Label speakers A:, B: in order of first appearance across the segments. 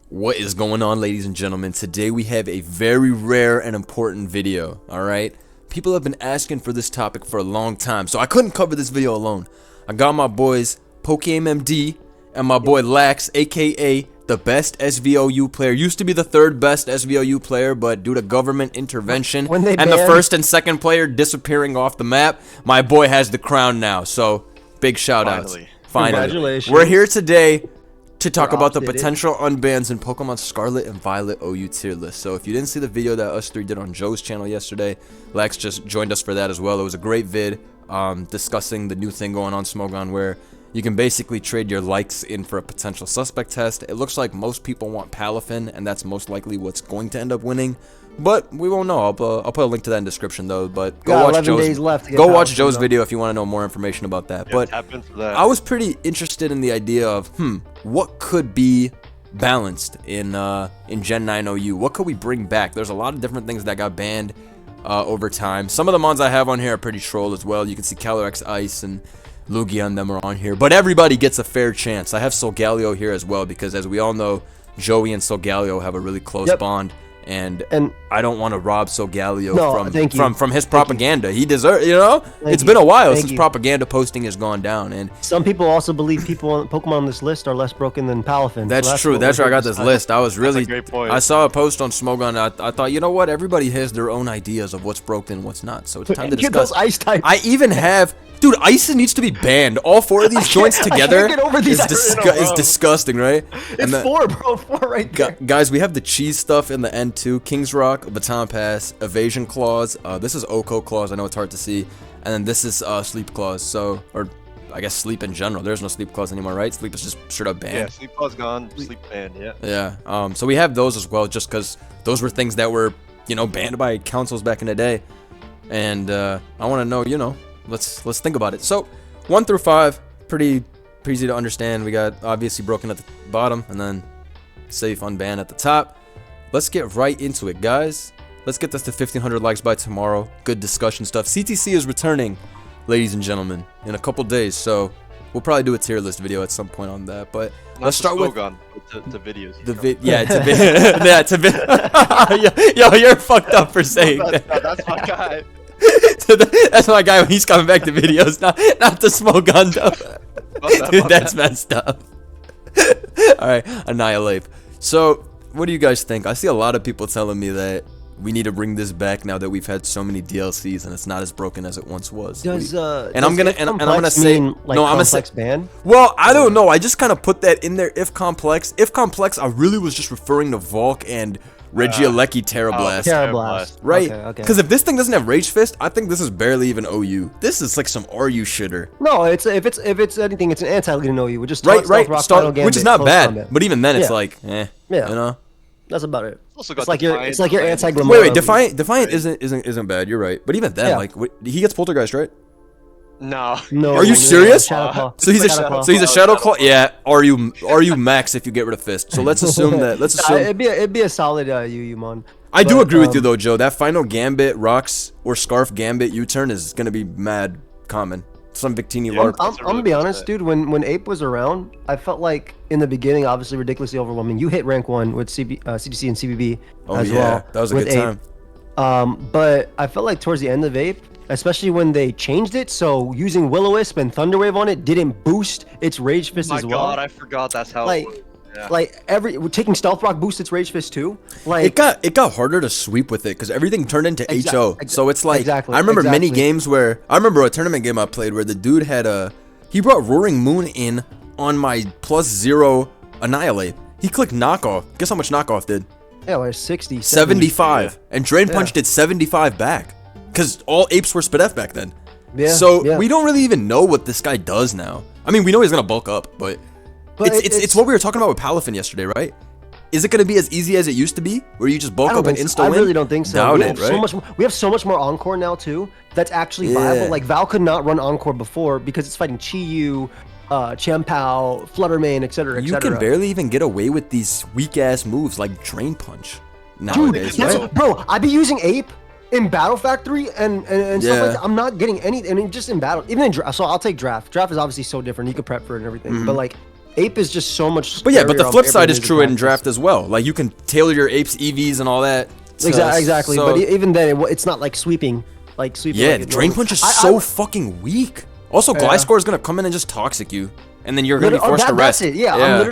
A: What is going on, ladies and gentlemen? Today we have a very rare and important video, alright? People have been asking for this topic for a long time, so I couldn't cover this video alone. I got my boys, PokeMMD, and my boy Lax, aka the best SVOU player. Used to be the third best SVOU player, but due to government intervention and the first and second player disappearing off the map, my boy has the crown now, so big shout outs. Finally.
B: Congratulations.
A: We're here today to talk about the potential unbans in Pokemon Scarlet and Violet OU tier list. So if you didn't see the video that us three did on Joe's channel yesterday, Lex just joined us for that as well. It was a great vid discussing the new thing going on Smogon where you can basically trade your likes in for a potential suspect test. It looks like most people want Palafin, and that's most likely what's going to end up winning. But we won't know. I'll put a link to that in the description though. But go watch Joe's video if you want to know more information about that. But I was pretty interested in the idea of what could be balanced in Gen 9 OU. What could we bring back? There's a lot of different things that got banned over time. Some of the mons I have on here are pretty troll as well. You can see Calyrex Ice and Lugia and them are on here. But everybody gets a fair chance. I have Solgaleo here as well because, as we all know, Joey and Solgaleo have a really close bond. And I don't want to rob Solgaleo from his propaganda. He deserves, you know? It's been a while since propaganda posting has gone down. And
B: some people also believe Pokemon on this list are less broken than Palafin.
A: That's true. That's where I got this list. I was really, I saw a post on Smogon. I thought, you know what? Everybody has their own ideas of what's broken and what's not. So it's time to discuss.
B: Ice types.
A: I even have... Dude, Ice needs to be banned. All four of these joints together is disgusting, right?
B: It's four, bro. Four right there.
A: Guys, we have the cheese stuff in the end too. King's Rock, Baton Pass, Evasion Claws. This is Oko Claws. I know it's hard to see. And then this is Sleep Claws. So, or I guess Sleep in general. There's no Sleep Claws anymore, right? Sleep is just straight up banned.
C: Yeah, Sleep Claws gone. Sleep banned, yeah.
A: Yeah. So we have those as well just because those were things that were, you know, banned by councils back in the day. And I want to know, you know, let's think about it. So 1 through 5, pretty easy to understand. We got obviously broken at the bottom and then safe unbanned at the top. Let's get right into it, guys. Let's get this to 1,500 likes by tomorrow. Good discussion stuff. CTC is returning, ladies and gentlemen, in a couple days, so we'll probably do a tier list video at some point on that. But let's start with
C: the videos.
A: Yo, you're fucked up for saying that.
C: That's my guy.
A: That's my guy when he's coming back to videos, not the Smogon though. Dude, that's messed up. Alright, Annihilape. So, what do you guys think? I see a lot of people telling me that we need to bring this back now that we've had so many DLCs and it's not as broken as it once was. I'm gonna say
B: ban?
A: Well, I don't know. I just kind of put that in there. If complex, I really was just referring to Volk and Regieleki
B: Terablast.
A: Right? Because if this thing doesn't have Rage Fist, I think this is barely even OU. This is like some RU shitter.
B: No, if it's anything, it's an anti-leading OU. We're just
A: right, which is not bad. Combat. But even then, it's like, you know.
B: That's about it.
C: It's
B: like your anti-Grimora.
A: Wait, Defiant isn't bad. You're right. But even then, like, he gets Poltergeist, right?
C: No.
A: Are you serious? So he's a Shadow Claw. Yeah. Are you max if you get rid of Fist? So let's assume that.
B: It'd be a solid UU mon.
A: I do agree with you though, Joe. That final Gambit Rocks or Scarf Gambit U-turn is gonna be mad common. Some Victini LARP.
B: I'm gonna be honest, dude. When Ape was around, I felt like in the beginning, obviously ridiculously overwhelming. You hit rank 1 with CTC and CBB as well.
A: That was a good time.
B: But I felt like towards the end of Ape, especially when they changed it, so using Will-O-Wisp and Thunderwave on it didn't boost its Rage Fist as well.
C: My God, I forgot that's how.
B: Like taking Stealth Rock boosts its Rage Fist too. Like
A: it got harder to sweep with it because everything turned into HO. So it's like I remember many games where I remember a tournament game I played where the dude had he brought Roaring Moon in on my +0 Annihilape. He clicked knockoff. Guess how much knockoff did?
B: Yeah, like 60,
A: 75, and Drain Punch did 75 back because all apes were Spidef back then. We don't really even know what this guy does now. I mean, we know he's gonna bulk up, but it's what we were talking about with Palafin yesterday, right? Is it going to be as easy as it used to be, where you just bulk up and insta win?
B: I really don't think so.
A: Doubt it, right?
B: We have so much more Encore now too. That's actually viable. Like Val could not run Encore before because it's fighting Chi-Yu, Chien-Pao, Fluttermane, etc.
A: You can barely even get away with these weak ass moves like Drain Punch nowadays.
B: Dude, bro, I'd be using Ape in Battle Factory and stuff like that. I'm not getting any, just in battle. Even in draft, so I'll take draft. Draft is obviously so different. You can prep for it and everything. But like Ape is just so much.
A: But yeah, but the
B: scarier on
A: flip side
B: every
A: is
B: major
A: true in
B: practice.
A: draft as well. Like you can tailor your Apes EVs and all that.
B: Exactly.
A: So,
B: But even then, it's not like sweeping.
A: yeah,
B: like
A: the Drain Punch is so fucking weak. Also, Gliscor is gonna come in and just toxic you, and then you're gonna be forced to rest.
B: That's it. Yeah, I'm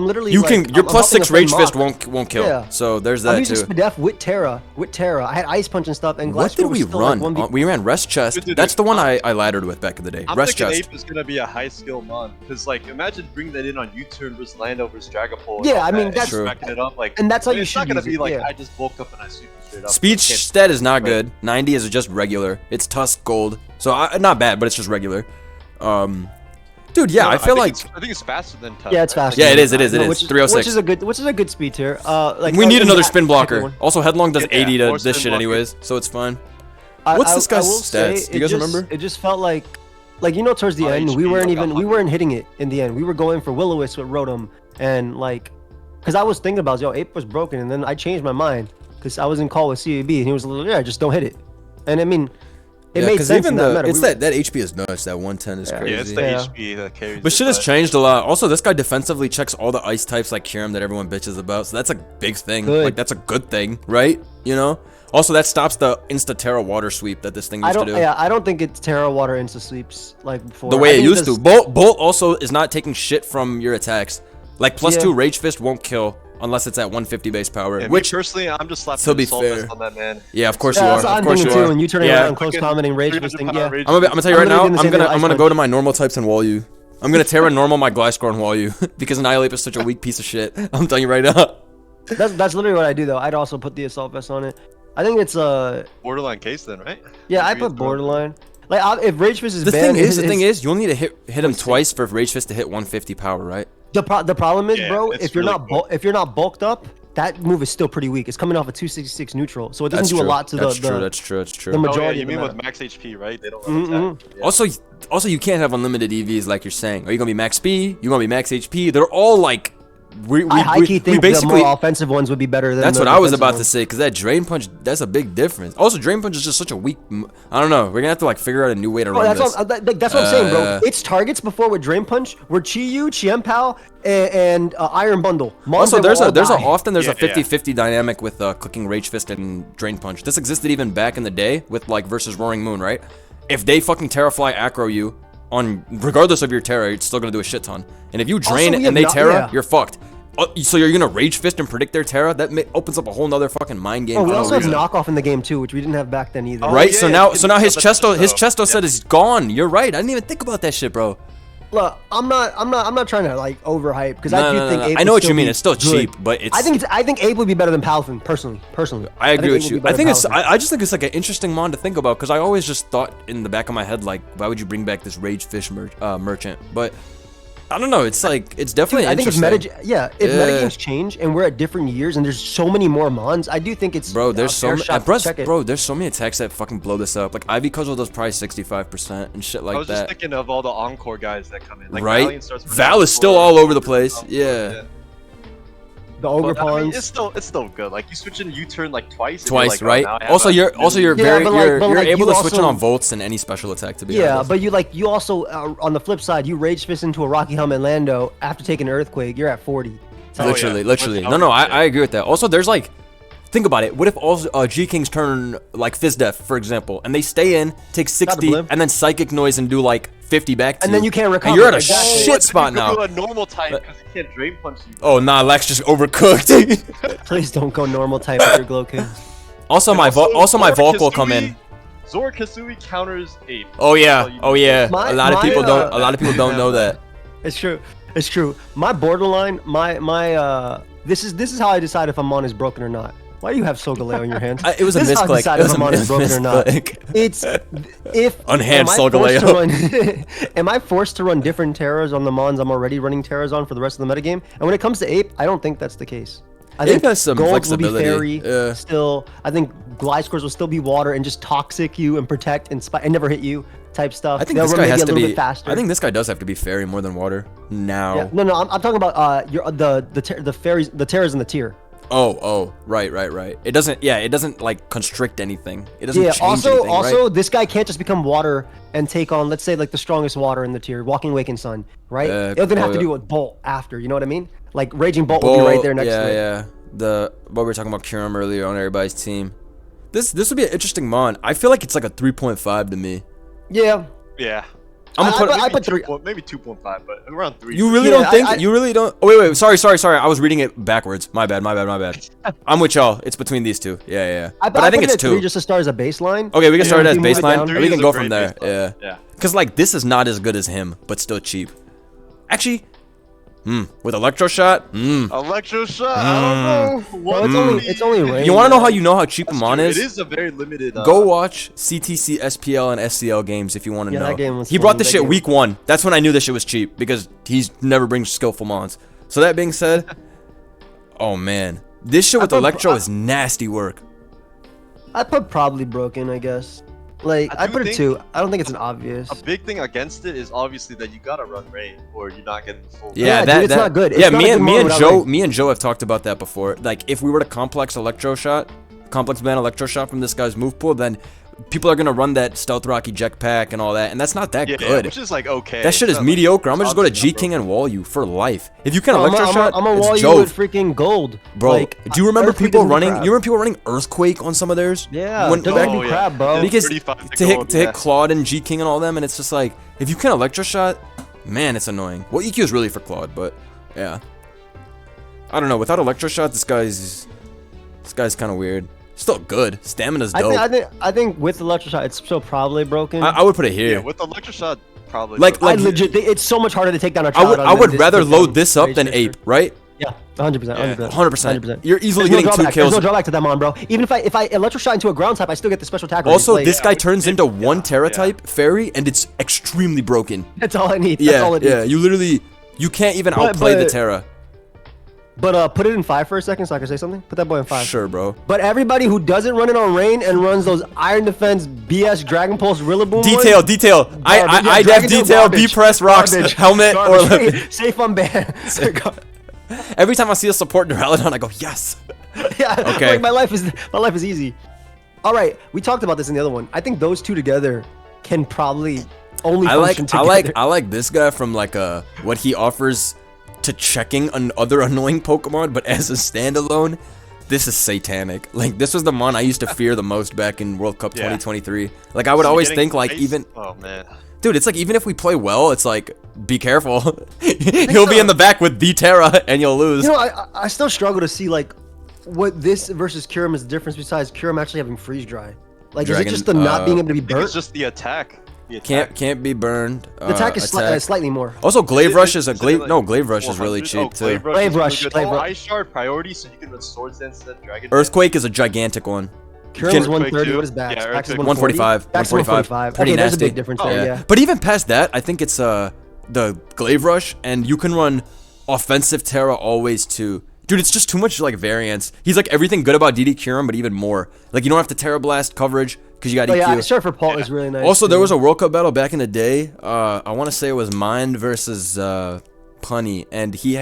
B: literally.
A: You
B: like,
A: can your
B: I'm
A: plus
B: helping
A: 6
B: a friend
A: Rage Fist
B: mock.
A: won't kill.
B: Yeah.
A: So there's
B: I'm
A: that
B: using
A: too.
B: Spadef with Terra. I had Ice Punch and stuff. And
A: What did
B: Gliscor was
A: we
B: still,
A: run?
B: Like, 1v.
A: We ran Rest Chest.
C: Dude,
A: That's the one I laddered with back in the day.
C: I'm
A: Rest
C: thinking
A: Chest.
C: Ape is gonna be a high skill mon, because like imagine bringing that in on U-turn versus Lando versus Dragapult.
B: Yeah, I mean, that's
A: true.
C: Smacking it up like,
B: And that's how you
C: it's
B: should
C: not gonna
B: use
C: be
B: it,
C: like
B: yeah.
C: I just bulk up and I sweep it straight up.
A: Speech
C: Can't-
A: stat is not good. 90 is just regular. It's Tusk Gold, so not bad, but it's just regular. Dude, yeah,
C: No,
A: I feel like
C: I think it's faster than Tusk.
B: Yeah, it's
C: right?
B: faster.
A: Yeah, it is, it is, it
B: No,
A: is.
B: Which
A: 306.
B: Which is a good speed tier. Like
A: we need
B: in
A: another
B: that
A: spin blocker.
B: one.
A: Also, Headlong does
C: Yeah,
A: 80 to
C: more
A: this
C: spin
A: shit
C: blocker.
A: anyways, so it's fine.
B: I-
A: What's
B: I-
A: this
B: I
A: guy's
B: will say
A: stats? Do you guys remember?
B: It just felt like towards the
C: On
B: end, we
C: HP,
B: weren't
C: like
B: even
C: 100.
B: we weren't hitting it in the end. We were going for Will-O-Wisp with Rotom, and like, because I was thinking about Ape was broken, and then I changed my mind because I was in call with CAB, and he was like, yeah, just don't hit it. And I mean, it made sense in that meta.
A: it's that HP is nuts. That 110 is
B: Yeah.
A: crazy.
C: Yeah, it's the
B: Yeah.
C: HP that carries.
A: But
C: it,
A: shit has changed a lot. Also, this guy defensively checks all the ice types like Kyurem that everyone bitches about. So that's a big thing.
B: Good.
A: Like that's a good thing, right? You know. Also, that stops the Insta Terra water sweep that this thing used to do.
B: I don't think it's Terra Water Insta Sleeps like before.
A: The
B: I
A: way it
B: think
A: used to.
B: does-
A: Bolt also is not taking shit from your attacks. Like plus
B: Yeah.
A: 2 Rage Fist won't kill unless it's at 150 base power.
C: Yeah,
A: which,
C: me personally, I'm just slapping
A: to be
C: Soul
A: fair.
C: Fist on that man.
A: yeah, of course
B: Yeah,
A: you
B: that's
A: are.
B: what
A: Of
B: I'm
A: course you
B: thinking too.
A: are.
B: And you turning
A: Yeah.
B: around close commenting rage fisting. Yeah.
A: I'm gonna tell you right
B: I'm
A: now.
B: literally doing the
A: I'm
B: same
A: gonna
B: thing with
A: go
B: Ice
A: to
B: Punch.
A: my normal types and wall you. I'm gonna Terra normal my Gliscor and wall you because Annihilape is such a weak piece of shit. I'm telling you right now.
B: That's literally what I do though. I'd also put the assault vest on it. I think it's
C: Borderline case then, right?
B: yeah. I
C: Agree
B: put
C: with
B: borderline. Like if Rage Fist is
A: The
B: banned,
A: thing is, you'll need to hit him twice for Rage Fist to hit 150 power, right?
B: the problem is,
C: Yeah,
B: bro.
C: it's
B: If you're
C: really
B: not
C: cool.
B: if you're not bulked up, that move is still pretty weak. It's coming off a 266 neutral, so it doesn't
A: That's
B: do
A: true.
B: a lot to
A: That's
B: the
A: true. That's true. That's
B: the
A: true.
C: Oh yeah,
B: majority
C: you
B: of the
C: mean with
B: meta.
C: max HP, right? They don't
B: Mhm.
C: attack. Yeah.
A: Also, you can't have unlimited EVs like you're saying. Are you gonna be max speed? You gonna be max HP? They're all like,
B: I high-key think the more offensive ones would be better than
A: That's
B: the
A: what I was
B: defensive
A: about to
B: ones.
A: say, because that Drain Punch, that's a big difference. Also, Drain Punch is just such a weak. I don't know. We're gonna have to like figure out a new way to
B: Oh,
A: run
B: that's
A: this.
B: that's what I'm saying, bro. Its targets before with Drain Punch were Chien-Pao and Iron Bundle. Mons
A: Also,
B: that will
A: there's
B: all
A: a
B: die.
A: often there's a
C: Yeah, yeah.
A: 50-50 dynamic with clicking Rage Fist and Drain Punch. This existed even back in the day with like versus Roaring Moon, right? If they fucking Terrafly aggro you on regardless of your Terra, it's still gonna do a shit ton. And if you drain
B: we
A: and
B: have
A: they Terra,
B: yeah.
A: you're fucked. So you're gonna Rage Fist and predict their Terra? That opens up a whole nother fucking mind game.
B: Oh, we
A: for no
B: also have
A: reason.
B: knockoff in the game too, which we didn't have back then either.
C: Oh,
A: Right?
C: yeah,
A: so
C: yeah,
A: now
C: it's
A: his
C: about the
A: Chesto set is gone. You're right. I didn't even think about that shit, bro.
B: Look, I'm not trying to like overhype because I do think Ape
A: I know
B: would
A: what you
B: still
A: mean.
B: be
A: It's still
B: good.
A: cheap, but it's.
B: I think Ape would be better than Palafin personally.
A: I agree
B: think
A: with
B: Ape would
A: you.
B: be better
A: I think
B: than
A: it's.
B: Palafin.
A: I just think it's like an interesting mon to think about because I always just thought in the back of my head like, why would you bring back this Rage Fish merchant? But I don't know. It's like it's definitely.
B: I think if
A: interesting.
B: if metagames change and we're at different years and there's so many more mons, I do think it's
A: Bro, there's
B: a
A: so
B: fair
A: many,
B: shot to check it.
A: bro, there's so many attacks that fucking blow this up. Like Ivy Cudgel does probably 65% and shit like
C: I was just
A: that.
C: thinking of all the Encore guys that come in. Like
A: Right?
C: Valiant starts with
A: Val is still
C: Encore,
A: all over the place.
C: Encore,
A: Yeah.
B: The
C: But, I mean,
B: Ogerpons.
C: it's still good. Like you switch in U-turn like twice. and you're
A: Twice,
C: like, oh,
A: right?
C: now I have
A: Also,
C: a
A: you're
C: million-
A: very
B: but like-
A: you're
B: but like
A: able
B: you
A: to switch in
B: also-
A: on volts and any special attack to be
B: Yeah,
A: honest.
B: but you also on the flip side, you Rage Fist into a Rocky Helmet Lando after taking an Earthquake, you're at 40. So-
C: Oh, yeah.
A: literally.
C: Without
A: No,
C: it,
A: I
C: yeah.
A: agree with that. Also, there's like, think about it. What if all G Kings turn like Fizdef, for example, and they stay in, take 60,
B: blimp.
A: and then Psychic Noise and do like 50 back to
B: And
A: you.
B: then you can't recover.
A: And you're at a
B: Exactly.
C: Oh,
A: shit
C: what if
A: spot
C: you go
A: now.
C: to a normal type because he can't Drain Punch you.
A: Oh nah, Lex just overcooked.
B: Please don't go normal type with your Glow King.
A: also, my Volk will come in.
C: Zora Kasui counters Ape.
A: Oh yeah, oh yeah.
B: My-
A: a lot of people
B: my,
A: don't. A lot of people don't know that.
B: It's true. It's true. My borderline, this is how I decide if a mon is broken or not. Why do you have Solgaleo in your hand?
A: It was a
B: This is how I
A: misclick.
B: decide
A: It
B: if
A: was
B: a
A: a
B: mon is broken or not.
A: misclick.
B: It's if
A: Unhand
B: am I forced
A: Solgaleo.
B: to run- am I forced to run different terrors on the mons I'm already running terrors on for the rest of the metagame? And when it comes to Ape, I don't think that's the case. I
A: Ape
B: think
A: has some
B: gold
A: flexibility.
B: will be fairy
A: Yeah.
B: still. I think Gliscors will still be water and just toxic you and protect and and never hit you type stuff.
A: I think
B: They'll
A: this
B: run
A: guy
B: maybe
A: has
B: a
A: to
B: little
A: be
B: bit faster.
A: I think this guy does have to be fairy more than water now.
B: Yeah, no, I'm talking about the fairies, the terrors in the tier.
A: Oh, right. It doesn't like constrict anything. It doesn't change
B: also,
A: anything, right?
B: this guy can't just become water and take on, let's say, like the strongest water in the tier, Walking Awakened Sun, right? It'll then have to do with Bolt after, you know what I mean? Like Raging Bolt will be right there next to it.
A: Yeah. What we were talking about Kyurem earlier on everybody's team. This would be an interesting mon. I feel like it's like a 3.5 to me.
B: Yeah.
C: Yeah.
B: I put 3.
C: Maybe 2.5, but around 3.
A: You really don't think? You really don't? Oh wait. Sorry. I was reading it backwards. My bad. I'm with y'all. It's between these two. Yeah. But I think it's 2.
B: 3 just to start as a baseline.
A: Okay, we can start it as
B: move it down.
A: baseline. We can go from there.
C: Yeah.
A: Because like this is not as good as him, but still cheap. Actually, with Electroshock,
C: Electroshock. I don't know.
B: Well, it's only rain.
A: You want to know how cheap a mon is?
C: It is a very limited.
A: Go watch CTC, SPL, and SCL games if you want to know.
B: That game was
A: he
B: fun.
A: brought this shit week 1. That's when I knew this shit was cheap because he's never brings skillful mons. So that being said, oh man, this shit with Electro is nasty work.
B: I put probably broken, I guess. Like I put it 2. I don't think it's an obvious.
C: A big thing against it is obviously that you gotta run rain or you're not getting the full.
A: Yeah,
B: dude, it's not good. It's
A: yeah,
B: not
A: me and Joe have talked about that before. Like if we were to complex ban Electroshock from this guy's move pool, then people are gonna run that Stealth Rock eject pack and all that, and that's not that good.
C: Which is like okay.
A: That shit is mediocre. I'm gonna just go to G King and wall you for life. If you can Electroshock,
B: I'm gonna wall
A: it's
B: you
A: Jove.
B: with freaking gold.
A: Bro,
B: like,
A: do you remember people running?
B: crap.
A: You remember people running Earthquake on some of theirs?
B: Yeah,
A: When,
B: they're
A: back-
B: gonna do crap, bro.
A: because
C: 35
A: to hit
C: gold,
A: hit Claude and G King and all them, and it's just like if you can Electroshot, man, it's annoying. Well, EQ is really for Claude, but yeah, I don't know. Without Electroshot, this guy's kind of weird. Still good. Stamina's dope.
B: I think with Electroshock, it's still probably broken.
A: I would put it here.
C: Yeah, with Electroshock, probably.
A: Like
B: it's so much harder to take down a
A: I would rather load this up than Ape, right?
B: Yeah, 100%.
A: 100%. You're easily
B: There's no
A: getting 2
B: drawback.
A: kills.
B: There's no drawback to that mon, bro. Even if I Electroshot into a ground type, I still get the special tackle.
A: Also,
B: Like,
A: this guy turns into 1 Terra type fairy, and it's extremely broken.
B: that's all I need. That's all it needs.
A: You can't even outplay the Terra.
B: But put it in 5 for a second so I can say something. Put that boy in 5.
A: Sure, bro.
B: But everybody who doesn't run it on rain and runs those Iron Defense BS Dragon Pulse Rillaboom
A: Detail. I def detail, B press rocks, helmet, or
B: safe on ban.
A: Every time I see a support Duraludon, I go, yes.
B: Yeah,
A: okay.
B: Like my life is easy. All right, we talked about this in the other one. I think those two together can probably only function together.
A: I like this guy from like what he offers to checking other annoying Pokemon, but as a standalone, this is satanic. Like this was the mon I used to fear the most back in World Cup 2023. Like I would always think like even
C: oh man.
A: Dude, it's like even if we play well, it's like be careful. He'll be in the back with the Terra and you'll lose.
B: You know, I still struggle to see like what this versus Kyurem is the difference besides Kyurem actually having freeze dry. Like is it just the not being able to be burnt?
C: It's just the attack.
A: Can't be burned.
B: The attack is slightly more.
A: Also, Glaive Rush is a Glaive. No, Glaive Rush is really cheap too.
B: Glaive Rush.
C: Ice Shard priority, so you can run Swords Dance instead of Dragon.
A: Earthquake is a gigantic one.
B: Kyurem's 130. What is Bax?
C: Yeah,
B: Bax is
A: 145.
B: 145.
A: Pretty
B: Okay, there's a
A: nasty.
B: big difference there. Yeah.
A: But even past that, I think it's the Glaive Rush, and you can run offensive Terra always too. Dude, it's just too much like variance. He's like everything good about DD Kyurem, but even more. Like you don't have to Terra Blast coverage because you got EQ.
B: Yeah, sure for Paul is really nice.
A: Also, there was a World Cup battle back in the day. I want to say it was Mind versus Punny, and he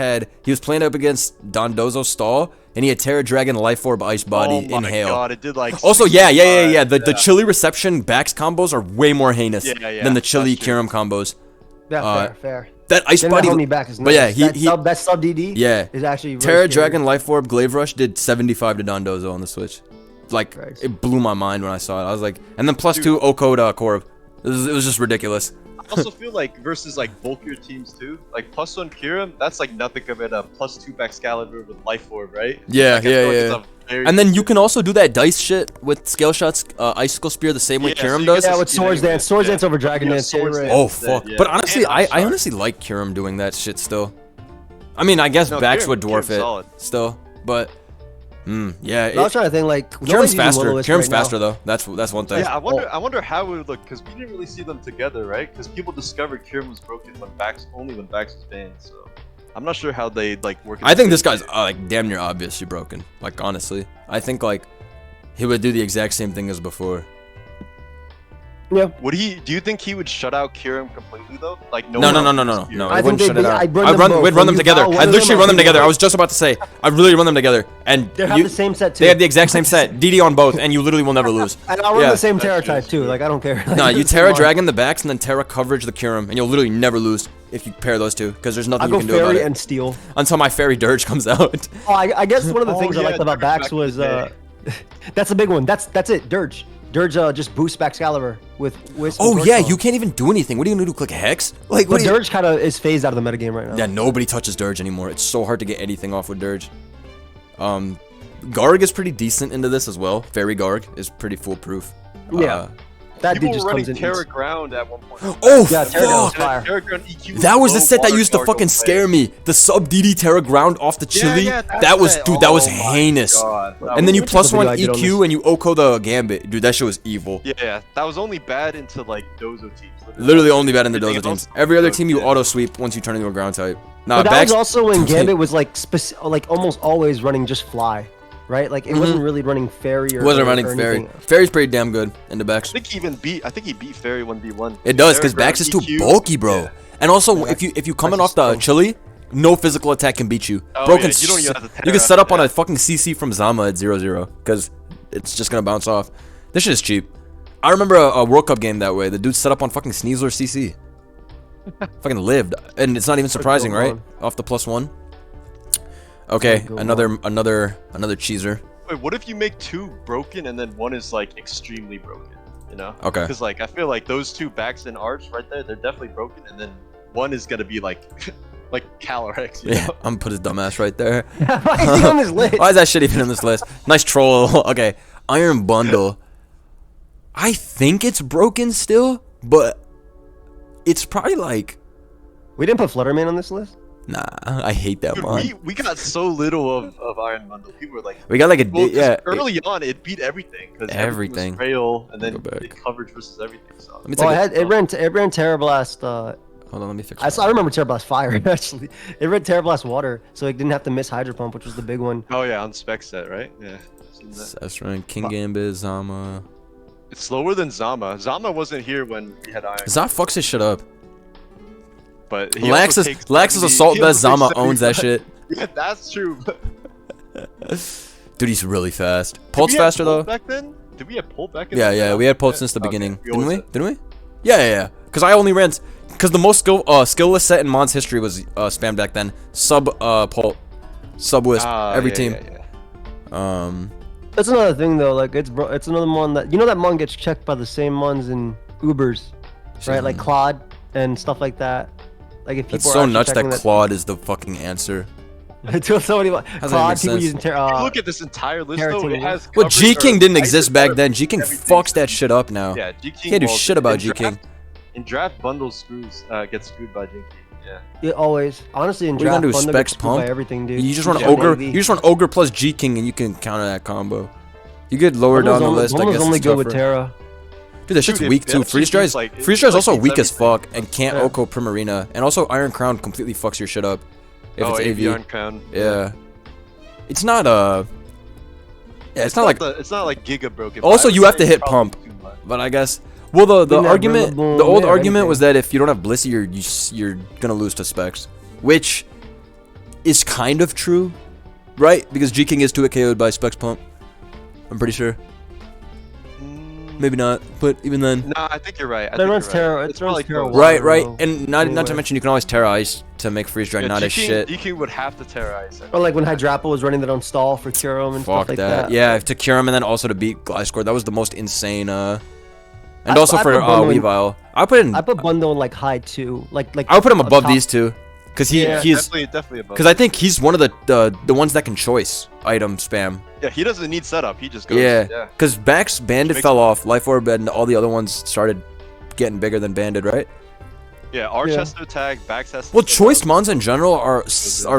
A: was playing up against Dondozo Stall, and he had Terra Dragon, Life Orb, Ice Body,
C: oh my
A: Inhale.
C: God, it did like.
A: Also, yeah. The Chili Reception Bax combos are way more heinous than the Chili
C: Kyurem
A: combos.
B: Yeah, fair.
A: That Ice
B: Then
A: Body.
B: that homie back is nice.
A: But yeah,
B: that sub DD.
A: Yeah,
B: is actually really
A: Terra
B: scary.
A: Dragon, Life Orb, Glaive Rush did 75 to Dondozo on the Switch. Like
B: Thanks.
A: it blew my mind when I saw it. I was like, and then +2 Okoda Corb. It was just ridiculous.
C: I also feel like versus like bulkier teams too, like +1 Kyurem, that's like nothing compared to +2 Backscalibur with Life Orb, right?
A: Yeah,
C: like, I feel like it's a very
A: And then you can also do that dice shit with Scale Shots, Icicle Spear the same way
C: Yeah, so
A: Kyurem
C: you
A: does.
C: get
B: Yeah, with Swords Dance. Swords Dance over Dragon
C: Yeah,
B: Dance.
C: Swords Dance.
A: Oh fuck!
C: Yeah.
A: But honestly,
C: And
A: I
C: Ice Shard.
A: honestly like Kyurem doing that shit still. I mean, I guess
C: No,
A: Bax
C: Kyurem-
A: would dwarf
C: Kyurem's
A: it
C: solid.
A: still, but yeah.
B: I was trying to think like
A: Kyurem's faster. Kyurem's
B: right now.
A: faster though. That's one thing.
C: Yeah, I wonder how it would look because we didn't really see them together, right? Because people discovered Kyurem was broken when Bax was banned, so I'm not sure how they like work.
A: I think this guy's like damn near obviously broken. Like honestly, I think like he would do the exact same thing as before.
B: Yeah.
C: Would he? Do you think he would shut out Kyurem completely though? Like
A: No.
C: I
A: I
B: think
A: wouldn't shut it out.
B: I'd run them both.
A: We'd run them
B: When you
A: together.
B: bow, one
A: I'd
B: of
A: literally
B: them
A: run them
B: will be
A: together. I
B: one.
A: was just about to say, I'd really run them together, and
B: They have the same set too.
A: They have the exact same set. DD on both, and you literally will never lose.
B: And I'll run
A: Yeah.
B: the same Terra
C: That's
B: type
C: true.
B: too. Like I don't care.
A: No, you Terra Dragon the backs, and then Terra coverage the Kyurem, and you'll literally never lose if you pair those two, because there's nothing
B: I
A: you
B: go
A: can do about
B: Fairy
A: it
B: and Steel.
A: until my Fairy Dirge comes out.
B: Oh, I guess one of the things I
C: yeah,
B: liked about
C: Dirge
B: Bax
C: back in
B: was
C: the
B: that's a big one. That's it. Dirge. Dirge just boosts Backscalibur with Wisp.
A: Oh
B: and
A: yeah,
B: Torch
A: you can't even do anything. What are you gonna do? Click Hex? Like
B: But
A: what? do you-
B: Dirge kind of is phased out of the metagame right now.
A: Yeah, nobody touches Dirge anymore. It's so hard to get anything off with Dirge. Garg is pretty decent into this as well. Fairy Garg is pretty foolproof.
B: Yeah. That
C: People
B: dude just
C: were running
B: comes in. and
C: Terra
B: eats.
C: Ground at one point.
A: Oh
B: Yeah, Terra Ground's
A: fuck!
B: fire.
C: Terra Ground EQ
A: That was the
C: low
A: set that
C: water
A: used to
C: guard
A: fucking
C: away.
A: scare me. The sub DD Terra Ground off the Chili.
C: Yeah,
A: that was,
C: set.
A: dude, that was
C: Oh my
A: heinous.
C: God, that
A: And then
C: was-
A: you
B: Which
A: plus
B: is the
A: one
B: video I did on
A: EQ and you Oko the Gambit. Dude, that shit was evil.
C: Yeah, that was only bad into like Dozo teams.
A: Literally only bad in the
C: Everything
A: Dozo teams.
C: else-
A: Every other team you
C: Yeah.
A: auto sweep once you turn into a ground type. Nah,
B: But that
A: Bax,
B: was also when Gambit was like almost always running just Fly, right? Like it wasn't really running Fairy or
A: wasn't
B: or
A: running Fairy.
B: anything.
A: Fairy's pretty damn good in the Bax.
C: I think he beat Fairy 1v1.
A: It does,
C: Terra
A: because
C: Ground
A: Bax is too
C: EQ.
A: bulky, bro.
C: Yeah.
A: And also, if you coming
B: Bax
A: off the
B: is
A: Chili, no physical attack can beat you.
C: Oh,
A: Bro,
C: yeah,
A: can
C: you don't even have to
A: you can
C: Terra,
A: set up on
C: yeah.
A: a fucking CC from Zama at 0-0, because it's just gonna bounce off. This shit is cheap. I remember a World Cup game that way. The dude set up on fucking Sneasler CC. Fucking lived, and it's not even surprising, right? Off the +1. Okay,
B: Go
A: another cheeser.
C: Wait, what if you make two broken and then one is like extremely broken? You know?
A: Okay.
C: Because like I feel like those two Bax and Arch right there, they're definitely broken, and then one is gonna be like like Calyrex. You
A: Yeah,
C: know?
A: I'm gonna put his dumbass right there.
B: Why is he on this list?
A: Why is that shit even on this list? Nice troll. Okay, Iron Bundle. I think it's broken still, but it's probably like,
B: We didn't put Flutterman on this list.
A: nah. I hate that
C: Dude,
A: one.
C: we got so little of Iron Bundle. People were like,
A: We got like a
C: well, 'cause
A: yeah.
C: early on it beat everything because
A: Everything.
C: was frail, and then
A: Go back.
C: it coverage versus everything. So
A: Let me
B: Well,
A: take.
B: it ran Terra Blast.
A: Hold on, let me fix.
B: I remember Terra Blast Fire actually. It ran Terra Blast Water, so it didn't have to miss Hydro Pump, which was the big one.
C: oh yeah, on spec set, right? Yeah. Seen that.
A: That's right. King Gambit, Zama.
C: It's slower than Zama. Zama wasn't here when we had Iron,
A: Zama fucks his shit up.
C: but he also takes
A: Lax's
C: 70
A: assault
C: he also
A: vest. Zama
C: takes
A: owns that
C: 75.
A: shit.
C: Yeah, that's true.
A: Dude, he's really fast. Pulse
C: Did we have
A: faster
C: Pulse
A: though.
C: Back then? Did we have Pulse back in
A: Yeah,
C: the
A: yeah,
C: day?
A: we had Pulse
C: Yeah.
A: since the
C: Okay,
A: beginning,
C: we
A: didn't we?
C: always
A: Didn't we? Yeah. Because I only ran, because the most skillless set in Mon's history was spam back then. Sub Sub Wisp, every
C: yeah,
A: team.
C: yeah, yeah.
B: That's another thing though. Like it's another mon that that mon gets checked by the same mons in Ubers, right? Like Claude and stuff like that. Like if people
A: It's
B: are
A: so
B: actually
A: nuts that
B: checking
A: Claude is the fucking answer.
B: Until somebody
A: Doesn't even
B: Claude,
A: make
B: people
A: sense.
B: using
C: Look at this entire list
B: Terra
C: though. It
B: team.
C: has
A: Well,
C: coverage
A: G King
C: or
A: didn't
C: ice
A: exist back
C: or
A: then. G King
C: everything.
A: fucks that shit up now.
C: Yeah, G King.
A: Can't do
C: well,
A: shit about
C: in
A: G King.
C: draft- In draft bundle screws gets screwed by G King. Yeah.
B: Yeah, always. Honestly, in
A: What are you
B: draft,
A: gonna do,
B: Bundle
A: specs
B: gets screwed by
A: pump?
B: everything, dude.
A: You just run
C: Yeah,
A: Ogre.
B: maybe.
A: You just run Ogre plus G King, and you can counter that combo. You get lower
B: Bundle's
A: down the
B: only-
A: list. I
B: Bundle's
A: guess
B: only
A: it's
B: good with
A: tougher.
B: Terra.
A: Dude, that shit's
C: Dude,
A: weak
C: if
A: too.
C: that
A: Freeze
C: shit
A: dry
C: is
A: is
C: like-
A: Freeze dry is
C: like
A: also
C: it's
A: weak as
C: everything.
A: fuck and can't
B: Yeah.
A: Oko Primarina. And also Iron Crown completely fucks your shit up if
C: Oh,
A: it's AV.
C: Iron Crown.
A: Yeah. It's not yeah, it's not like
C: it's not like Giga broken.
A: Also,
C: but I
A: you
C: would
A: have to
C: say
A: hit
C: probably
A: pump.
C: too much.
A: but I guess well the
B: Didn't have
A: argument
B: Rillaboom,
A: the old
B: yeah,
A: argument
B: anything.
A: was that if you don't have Blissey you're going to lose to Specs, which is kind of true, right? Because G King is 2-hit KO'd by Specs pump. I'm pretty sure. Maybe not, but even then.
C: Nah, I think you're right. I
B: It
C: think
B: runs
C: you're
B: Terra.
C: right.
B: It runs
C: probably
B: Terra.
C: close.
A: Right, right.
B: though.
A: And not to
B: Anyway.
A: mention you can always Terra Ice to make Freeze Dry not as shit.
C: G King would have to terrorize it.
B: Or like when Hydrapple was running that on stall for Kyurem and
A: Fuck
B: stuff like
A: that.
B: that.
A: Yeah, to Kyurem and then also to beat Gliscor. That was the most insane and
B: I
A: also
B: put
A: for
B: Bundle in-
A: Weavile. I put in
B: I put Bundle in like high two. Like
A: I would put him
B: up
A: above
B: top.
A: these two. Cuz
C: Yeah,
A: he's
C: definitely above.
A: cuz I think he's one of the ones that can choice item spam.
C: Yeah, he doesn't need setup. He just goes.
A: Yeah. Cuz Bax Bandit
C: Makes-
A: fell off, Life Orb and all the other ones started getting bigger than Bandit, right?
C: Yeah, Arch
B: Yeah.
C: has to attack, Bax has to
A: Well,
C: attack.
A: choice mons in general are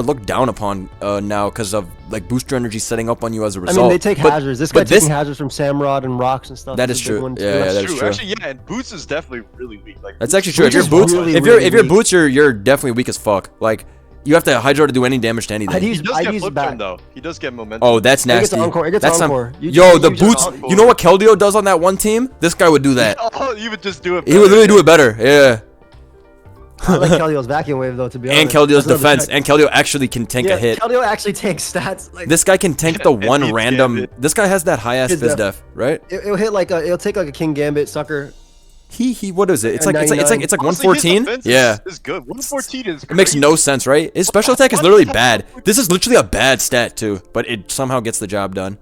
A: looked down upon now because of like booster energy setting up on you as a
B: I
A: result.
B: mean, they take
A: But-
B: hazards. This guy
A: but this-
B: taking hazards from Samrod and rocks and stuff.
A: That
B: is
A: is
B: a big
A: true.
B: one, too.
A: Yeah,
C: That's
A: that is
C: true.
A: true.
C: Actually, yeah, and Boots is definitely really weak. Like
A: That's actually true. If
B: Boots
A: your
B: is
A: boots,
B: really,
A: if
B: really
A: your
B: weak.
A: boots, you're definitely weak as fuck. Like You have to Hydro to do any damage to anything.
C: He does get
B: use
C: flip
B: back.
C: turn though. He does get momentum.
A: Oh, that's
B: It gets
A: nasty.
B: encore. It gets
A: That's
B: encore.
A: Yo, the
B: use
A: boots.
B: encore.
A: You know what Keldeo does on that one team? This guy would do that.
C: Oh, you would just do it.
A: He would literally do it better. Yeah.
B: I like Keldeo's vacuum wave though, to be honest.
A: And Keldeo's
B: That's another
A: defense.
B: check.
A: And Keldeo actually can tank
B: Yeah,
A: a hit.
B: Keldeo actually takes stats. Like
A: This guy can tank the one
C: Fizz
A: random.
C: Gambit.
A: This guy has that high ass
B: Fizz
A: Fizz
B: Def.
A: Def, right?
B: it'll hit like a. It'll take like a King Gambit sucker.
A: He. What is it? It's
B: A
A: like
B: 99.
A: 114. Yeah.
C: It's good. 114 is.
A: It makes no sense, right? His special attack is literally bad. This is literally a bad stat too, but it somehow gets the job done.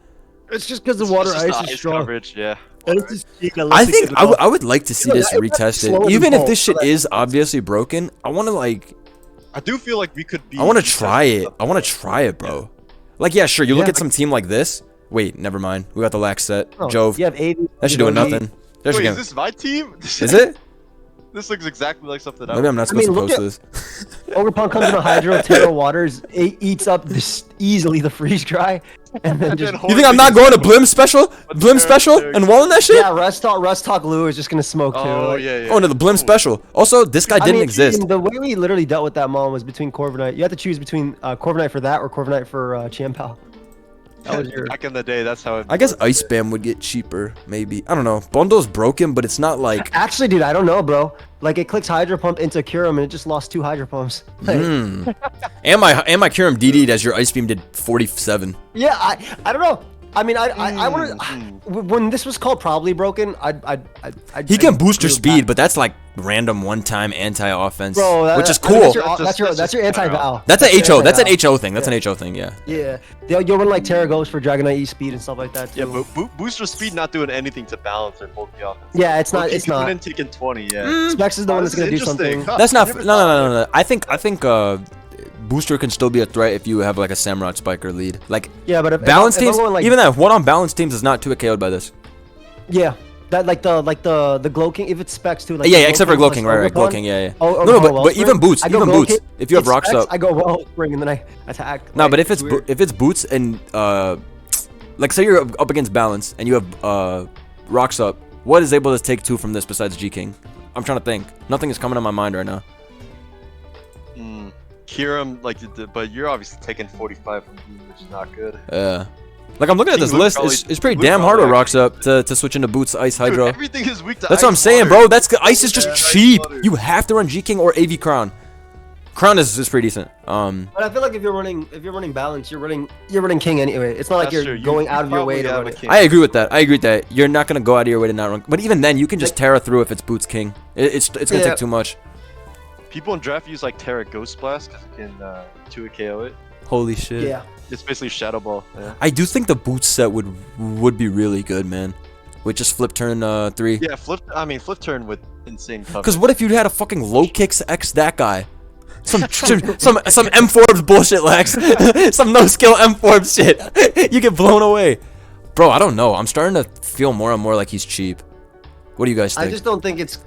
B: It's just because the water
C: It's just
B: ice
C: the
B: is strong.
C: coverage. Yeah.
B: And it's just cheap,
A: I think I would like to see
B: Yeah,
A: this
B: that- it's
A: retested.
B: slower than
A: Even if
B: Pulse,
A: this shit
B: so that-
A: is obviously broken, I want to like.
C: I do feel like we could be.
A: I want to try it. I want to try it, bro. Like, yeah, sure. You look
B: Yeah.
A: at some team like this. Wait, never mind. We got the lax set.
B: Oh,
A: Jove.
B: You have 80.
A: That should doing nothing. That should
C: Wait, is
A: get-
C: this my team?
A: Is it?
C: This looks exactly like something
A: Maybe I'm not
B: I
A: supposed
B: mean,
A: to
B: look
A: post
B: at-
A: this.
B: Ogerpon comes in a Hydro, Terra Waters, eats up this easily the freeze dry, and then just
A: You think I'm not going to Blim special? Blim special and walling that shit?
B: yeah, Rust Talk Lou is just gonna smoke too.
C: Oh
B: like-
C: yeah, yeah.
A: Oh no, the Blim special. Also, this guy
B: I
A: didn't
B: mean,
A: exist.
B: The way we literally dealt with that mon was between Corviknight. You had to choose between Corviknight for that or Corviknight for Chien-Pao. That was your.
C: Back in the day, that's how it.
A: I guess Ice Spam would get cheaper, maybe. I don't know. Bundle's broken, but it's not like.
B: Actually, dude, I don't know, bro. Like it clicks Hydro Pump into Kyurem and it just lost 2 Hydro Pumps. Like,
A: And my Kyurem DD'd as your Ice Beam did 47.
B: yeah, I don't know. I mean, I want to. When this was called probably broken,
A: He can boost your
B: feel
A: speed,
B: bad.
A: but that's like random one-time anti-offense,
B: Bro,
A: which is
B: I mean,
A: cool.
B: that's your anti-Val.
A: That's an HO. That's an
B: anti-Val.
A: HO thing. That's an HO thing. Yeah.
B: Yeah, you'll run like Terapagos for Dragonite E speed and stuff like that too.
C: Yeah, but booster speed not doing anything to balance or bulk the offense.
B: Yeah, it's not.
C: Bulky
B: It's not.
C: couldn't take in 20. Yeah.
B: Specs is the one
C: This
B: that's gonna do
C: is interesting.
B: something.
C: Huh,
A: That's not.
C: never
A: No,
C: thought
A: no, no, no. I think Booster can still be a threat if you have like a Samurott Spiker lead. Like
B: Yeah, but if
A: balance
B: if I'm
A: teams,
B: going, like,
A: even that one on balance teams is not too KO'd by this.
B: Yeah, that like the Glow King. If it's specs too. Like
A: Yeah,
B: the
A: yeah, except for
B: Glow
A: Glow
B: King
A: King, right, right, Glow
B: Ogerpon.
A: King, yeah, yeah.
B: Oh,
A: No, no,
B: Well
A: but even
B: Spring,
A: boots,
B: I go
A: even
B: Glow
A: boots.
B: King.
A: If you have
B: It's
A: rocks
B: specs,
A: up.
B: I go Well Spring and then I attack.
A: No,
B: Like,
A: but if it's
B: weird.
A: if it's boots and like say you're up against balance and you have rocks up, what is able to take 2 from this besides G King? I'm trying to think. Nothing is coming to my mind right now.
C: Kyurem, like, but you're obviously taking 45 from Boom, which is not good.
A: Yeah. Like I'm looking at
C: King
A: this
C: Luke
A: list.
C: probably-
A: It's pretty
C: Luke
A: damn hard
C: probably
A: with rocks up to switch into boots, ice,
C: Dude,
A: hydro.
C: everything is weak to
A: That's what I'm
C: ice
A: saying,
C: water.
A: bro. That's ice is just
C: Yeah, ice
A: cheap.
C: water.
A: You have to run G King or AV Crown. Crown is pretty decent.
B: But I feel like if you're running balance, you're running King anyway. It's not like
C: That's
B: you're
C: true. You-
B: going
C: you
B: out of your way
C: probably
B: to
C: have
B: run
C: a
B: it.
C: king.
A: I agree with that. I agree with that. You're not gonna go out of your way to not run. But even then, you can just Terra through if it's boots King. It's gonna
B: Yeah.
A: take too much.
C: People in draft use like Terra Ghost Blast because it can 2 KO it.
A: Holy shit.
B: Yeah.
C: It's basically Shadow Ball. Yeah.
A: I do think the boots set would be really good, man. With just flip turn 3.
C: Yeah, flip turn with insane coverage.
A: Because what if you had a fucking low kicks X that guy? Some M Forbes bullshit, Lex. Some no skill M Forbes shit. You get blown away, bro. I don't know. I'm starting to feel more and more like he's cheap. What do you guys think?
B: I just don't think it's.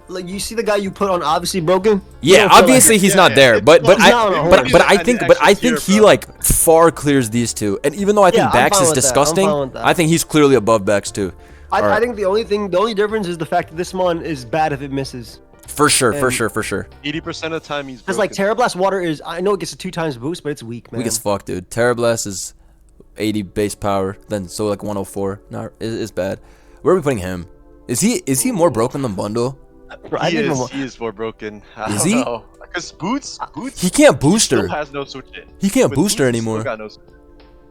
B: Like you see the guy you put on obviously broken.
A: Yeah,
B: You don't feel
A: obviously
B: like
A: he's
C: Yeah,
A: not
C: yeah,
A: there,
C: it's-
A: but
B: he's not on a horse.
A: I think he like far clears these two. And even though I think
B: Yeah, I'm
A: Bax
B: fine
A: is
B: with that. I'm
A: disgusting,
B: fine with that.
A: I think he's clearly above Bax too.
B: I
A: Alright.
B: think the only difference is the fact that this mon is bad if it misses.
A: For sure, for
B: And-
A: sure, for sure.
C: 80% of the time he's
B: Because like
C: broken.
B: Terra Blast Water is, I know it gets a 2 times boost, but it's weak, man.
A: Weak as fuck, dude. Terra Blast is 80 base power, then so like 104. Not is bad. Where are we putting him? Is he more broken than Bundle?
B: Bro, I
C: He
B: didn't
C: is,
B: know-
C: he is more broken. I
A: Is
C: don't
A: he?
C: know. Because boots
A: He can't booster.
C: still has no switch in.
A: He can't
C: With
A: booster
C: boots, he still
A: anymore.
C: got no switch.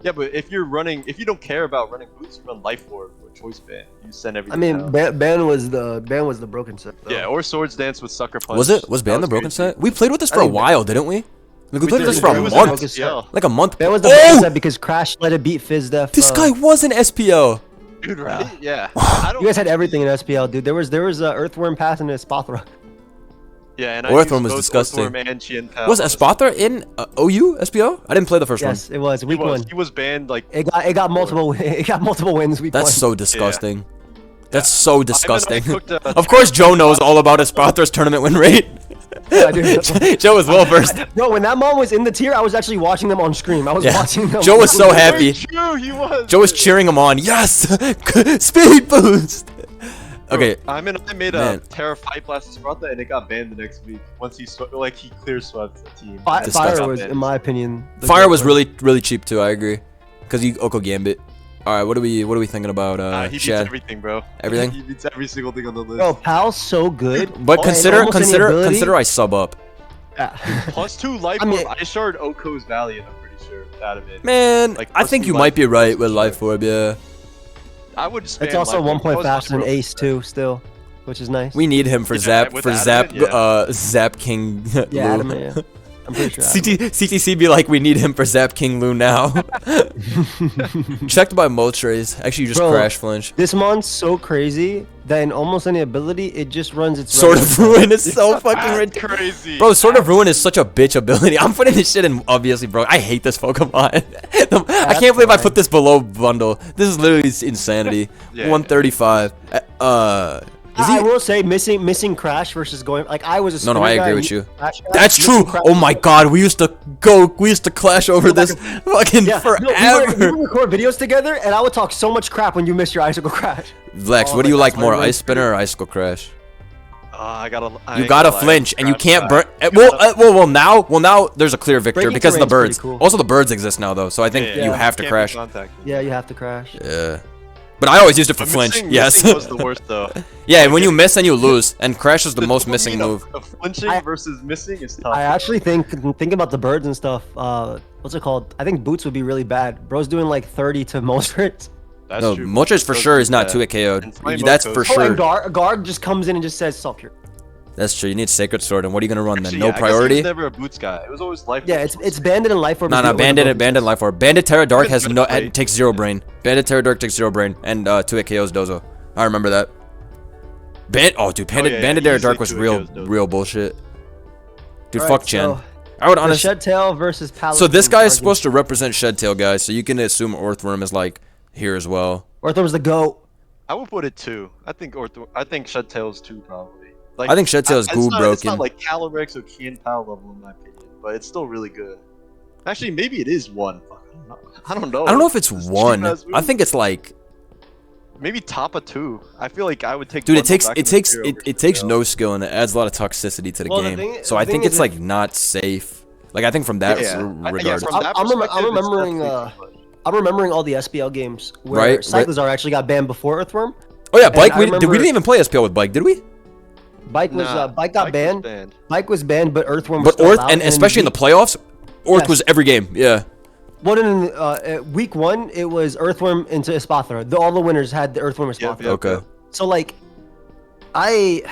C: Yeah, but if you don't care about running boots, you run Life Orb or Choice Band. You send
B: I
C: everything
B: mean,
C: down.
B: ban was the broken set. Though.
C: Yeah, or Swords Dance with Sucker Punch.
A: Was Ban
C: That
A: the broken
C: crazy.
A: set? We played with this
B: I
A: for a
B: think
A: while, didn't we? Like, we played with this
C: did.
A: for
C: It
A: a
C: was
A: month.
C: an SPL.
A: Like a month.
B: Ban was the broken
A: Oh!
B: set because Crash let it beat Fizz Def.
A: This guy was an SPO.
C: Dude, right? Yeah. I don't
B: You guys had everything in SPL, dude. There was Earthworm Path and a Spothra.
C: Yeah, and I
A: Earthworm
C: used
A: was
C: both
A: disgusting.
C: Earthworm and Chien-Pao.
A: Was Espathra in OU SPO? I didn't play the first
B: Yes,
A: one.
B: it was
C: He
B: week
C: was.
B: one.
C: He was banned like.
B: It got multiple wins week
A: That's
B: one.
A: so disgusting. That's so disgusting.
C: cooked,
A: Of course, Joe knows all about Espathra's tournament win rate.
B: Yeah, dude.
A: Joe is well versed.
B: Bro, when that mom was in the tier, I was actually watching them on stream. I was
A: Yeah.
B: watching them.
A: Joe was so happy.
C: True, he was.
A: Joe was cheering him on. Yes, speed boost. Okay.
C: I made
A: Man.
C: a Terra Fight Blast Sparta and it got banned the next week once he he clear swept the team.
B: Fire was, in my opinion,
A: Fire was really cheap too. I agree. Because he Oko Gambit. All right, what are we thinking about?
C: He beats
A: Shad?
C: everything, bro.
A: Everything?
C: He beats every single thing on the list.
B: Bro, Pal's so good.
A: But consider
B: almost any ability-
A: consider I sub up.
B: Yeah.
C: +2 life
B: I mean-
C: orb. I shard Oko's Valiant. I'm pretty sure out of it.
A: Man,
C: Like,
A: I think
C: +2
A: you
C: life
A: might be
C: orb,
A: right
C: +2
A: with life
C: orb.
A: orb. Yeah.
C: I would spam
B: It's also
C: life
B: 1
C: orb.
B: point
C: Close
B: faster than
C: life orb.
B: Ace too, still, which is nice.
A: We need him for
C: Yeah,
A: Zap
C: with
A: for
C: Adamant,
A: Zap King.
B: Yeah,
A: Lou.
B: Adamant, yeah. I'm pretty sure. Adamant.
A: CTC be like, we need him for Zap King Lou now. Checked by Moltres. Actually, you just
B: Bro,
A: crash flinch.
B: This mon's so crazy that in almost any ability, it just runs its
A: Sword of
B: regular-
A: Ruin is so fucking
C: That's
A: ridiculous.
C: crazy.
A: Bro, Sword of Ruin is such a bitch ability. I'm putting this shit in, obviously, bro. I hate this Pokemon. I can't believe I put this below bundle. This is literally insanity.
C: Yeah.
A: 135. Is he?
B: I will say missing Crash versus going like I was a
A: No,
B: spinner
A: I
B: guy
A: agree
B: and
A: with you.
B: Crash guy,
A: That's
B: missing
A: true.
B: Crash-
A: Oh my god, we used to clash over this fucking
B: Yeah,
A: forever.
B: no, we would record videos together, and I would talk so much crap when you missed your icicle crash.
A: Lex,
B: Oh,
A: what do you
B: that's
A: like
B: my
A: more,
B: win.
A: Ice Spinner or Icicle Crash?
C: I gotta.
A: You gotta flinch, and you can't burn. Well, now there's a clear victor
B: Breaking
A: because of the
B: terrain's pretty
A: birds.
B: cool.
A: Also, the birds exist now though, so I think
C: Yeah,
A: you
B: yeah.
A: have to crash.
B: Yeah, you have to crash.
A: Yeah. But I always used it for flinch. Yes.
C: Missing was the worst though.
A: Yeah, when you miss and you lose, and crash is the most missing move.
C: Flinching
B: I-
C: versus missing is tough.
B: I actually think about the birds and stuff. What's it called? I think boots would be really bad. Bro's doing like 30 to Moltres.
C: That's
A: No,
C: true.
A: Moltres for
C: Those
A: sure
C: are
A: is not
C: bad.
A: 2-hit KO'd.
C: And Flame
A: That's
C: Mokos.
A: for
B: Oh, and
A: sure.
B: guard just comes in and just says suck your.
A: That's true. You need Sacred Sword, and what are you gonna run then?
C: Actually,
A: No
C: yeah, I guess he
A: priority?
C: was never a boots guy. It was always life.
B: Yeah, it's banded and life orb.
A: No, Bandit Life Orb. Bandit Terra Dark has no
C: Wait.
A: takes 0 brain. Bandit Terra Dark takes 0 brain, and 2-hit KOs Dozo. I remember that. Bandit
C: yeah,
A: Terra
C: easily
A: Dark was
C: 2-hit
A: real
C: KOs Dozo.
A: real bullshit. Dude,
B: Alright,
A: fuck Chen.
B: so
A: I would
B: the
A: honestly.
B: Shedtail versus Palafin.
A: So this guy is supposed to represent Shedtail, guys. So you can assume Orthworm is like here as well.
B: Orthworm was the goat.
C: I would put it 2. I think Shedtail's 2 probably. Like,
A: I think Shedtail is
C: it's
A: goo
C: not- It's
A: broken.
C: not like Calyrex or Chien-Pao level in my opinion, but it's still really good. Actually, maybe it is 1. Fuck, I don't know.
A: I don't know if it's
C: This
A: 1.
C: cheap-ass
A: I
C: move.
A: think it's like,
C: Maybe top of 2. I feel like I would take.
A: dude, it
C: Bundle
A: takes
C: back
A: it
C: in the
A: takes
C: tier
A: it,
C: over
A: it takes
C: Shedtail.
A: no skill and it adds a lot of toxicity to the
B: Well, the
A: game.
B: thing-
A: So
B: the
A: I think
B: thing
A: it's
B: is
A: like not safe. Like I think from that
C: Yeah,
A: regard.
C: from that
B: I'm
C: perspective, it's
B: remembering,
C: definitely too much.
B: I'm remembering all the SPL games where
A: Right,
B: Cyclizar actually got banned before Earthworm.
A: Oh yeah,
B: and
A: Bike.
B: I
A: We
B: remember-
A: didn't even play SPL with Bike, did we?
B: Bike was
C: Nah,
B: Bike got
C: Bike was
B: banned. Bike was banned, but Earthworm was
A: But
B: still
A: Orth,
B: allowed,
A: and especially in the playoffs, Orth
B: Yes.
A: was every game. Yeah.
B: What in week 1 it was Earthworm into Espathra. All the winners had the Earthworm Espathra.
C: Yep.
A: Okay.
B: So like, I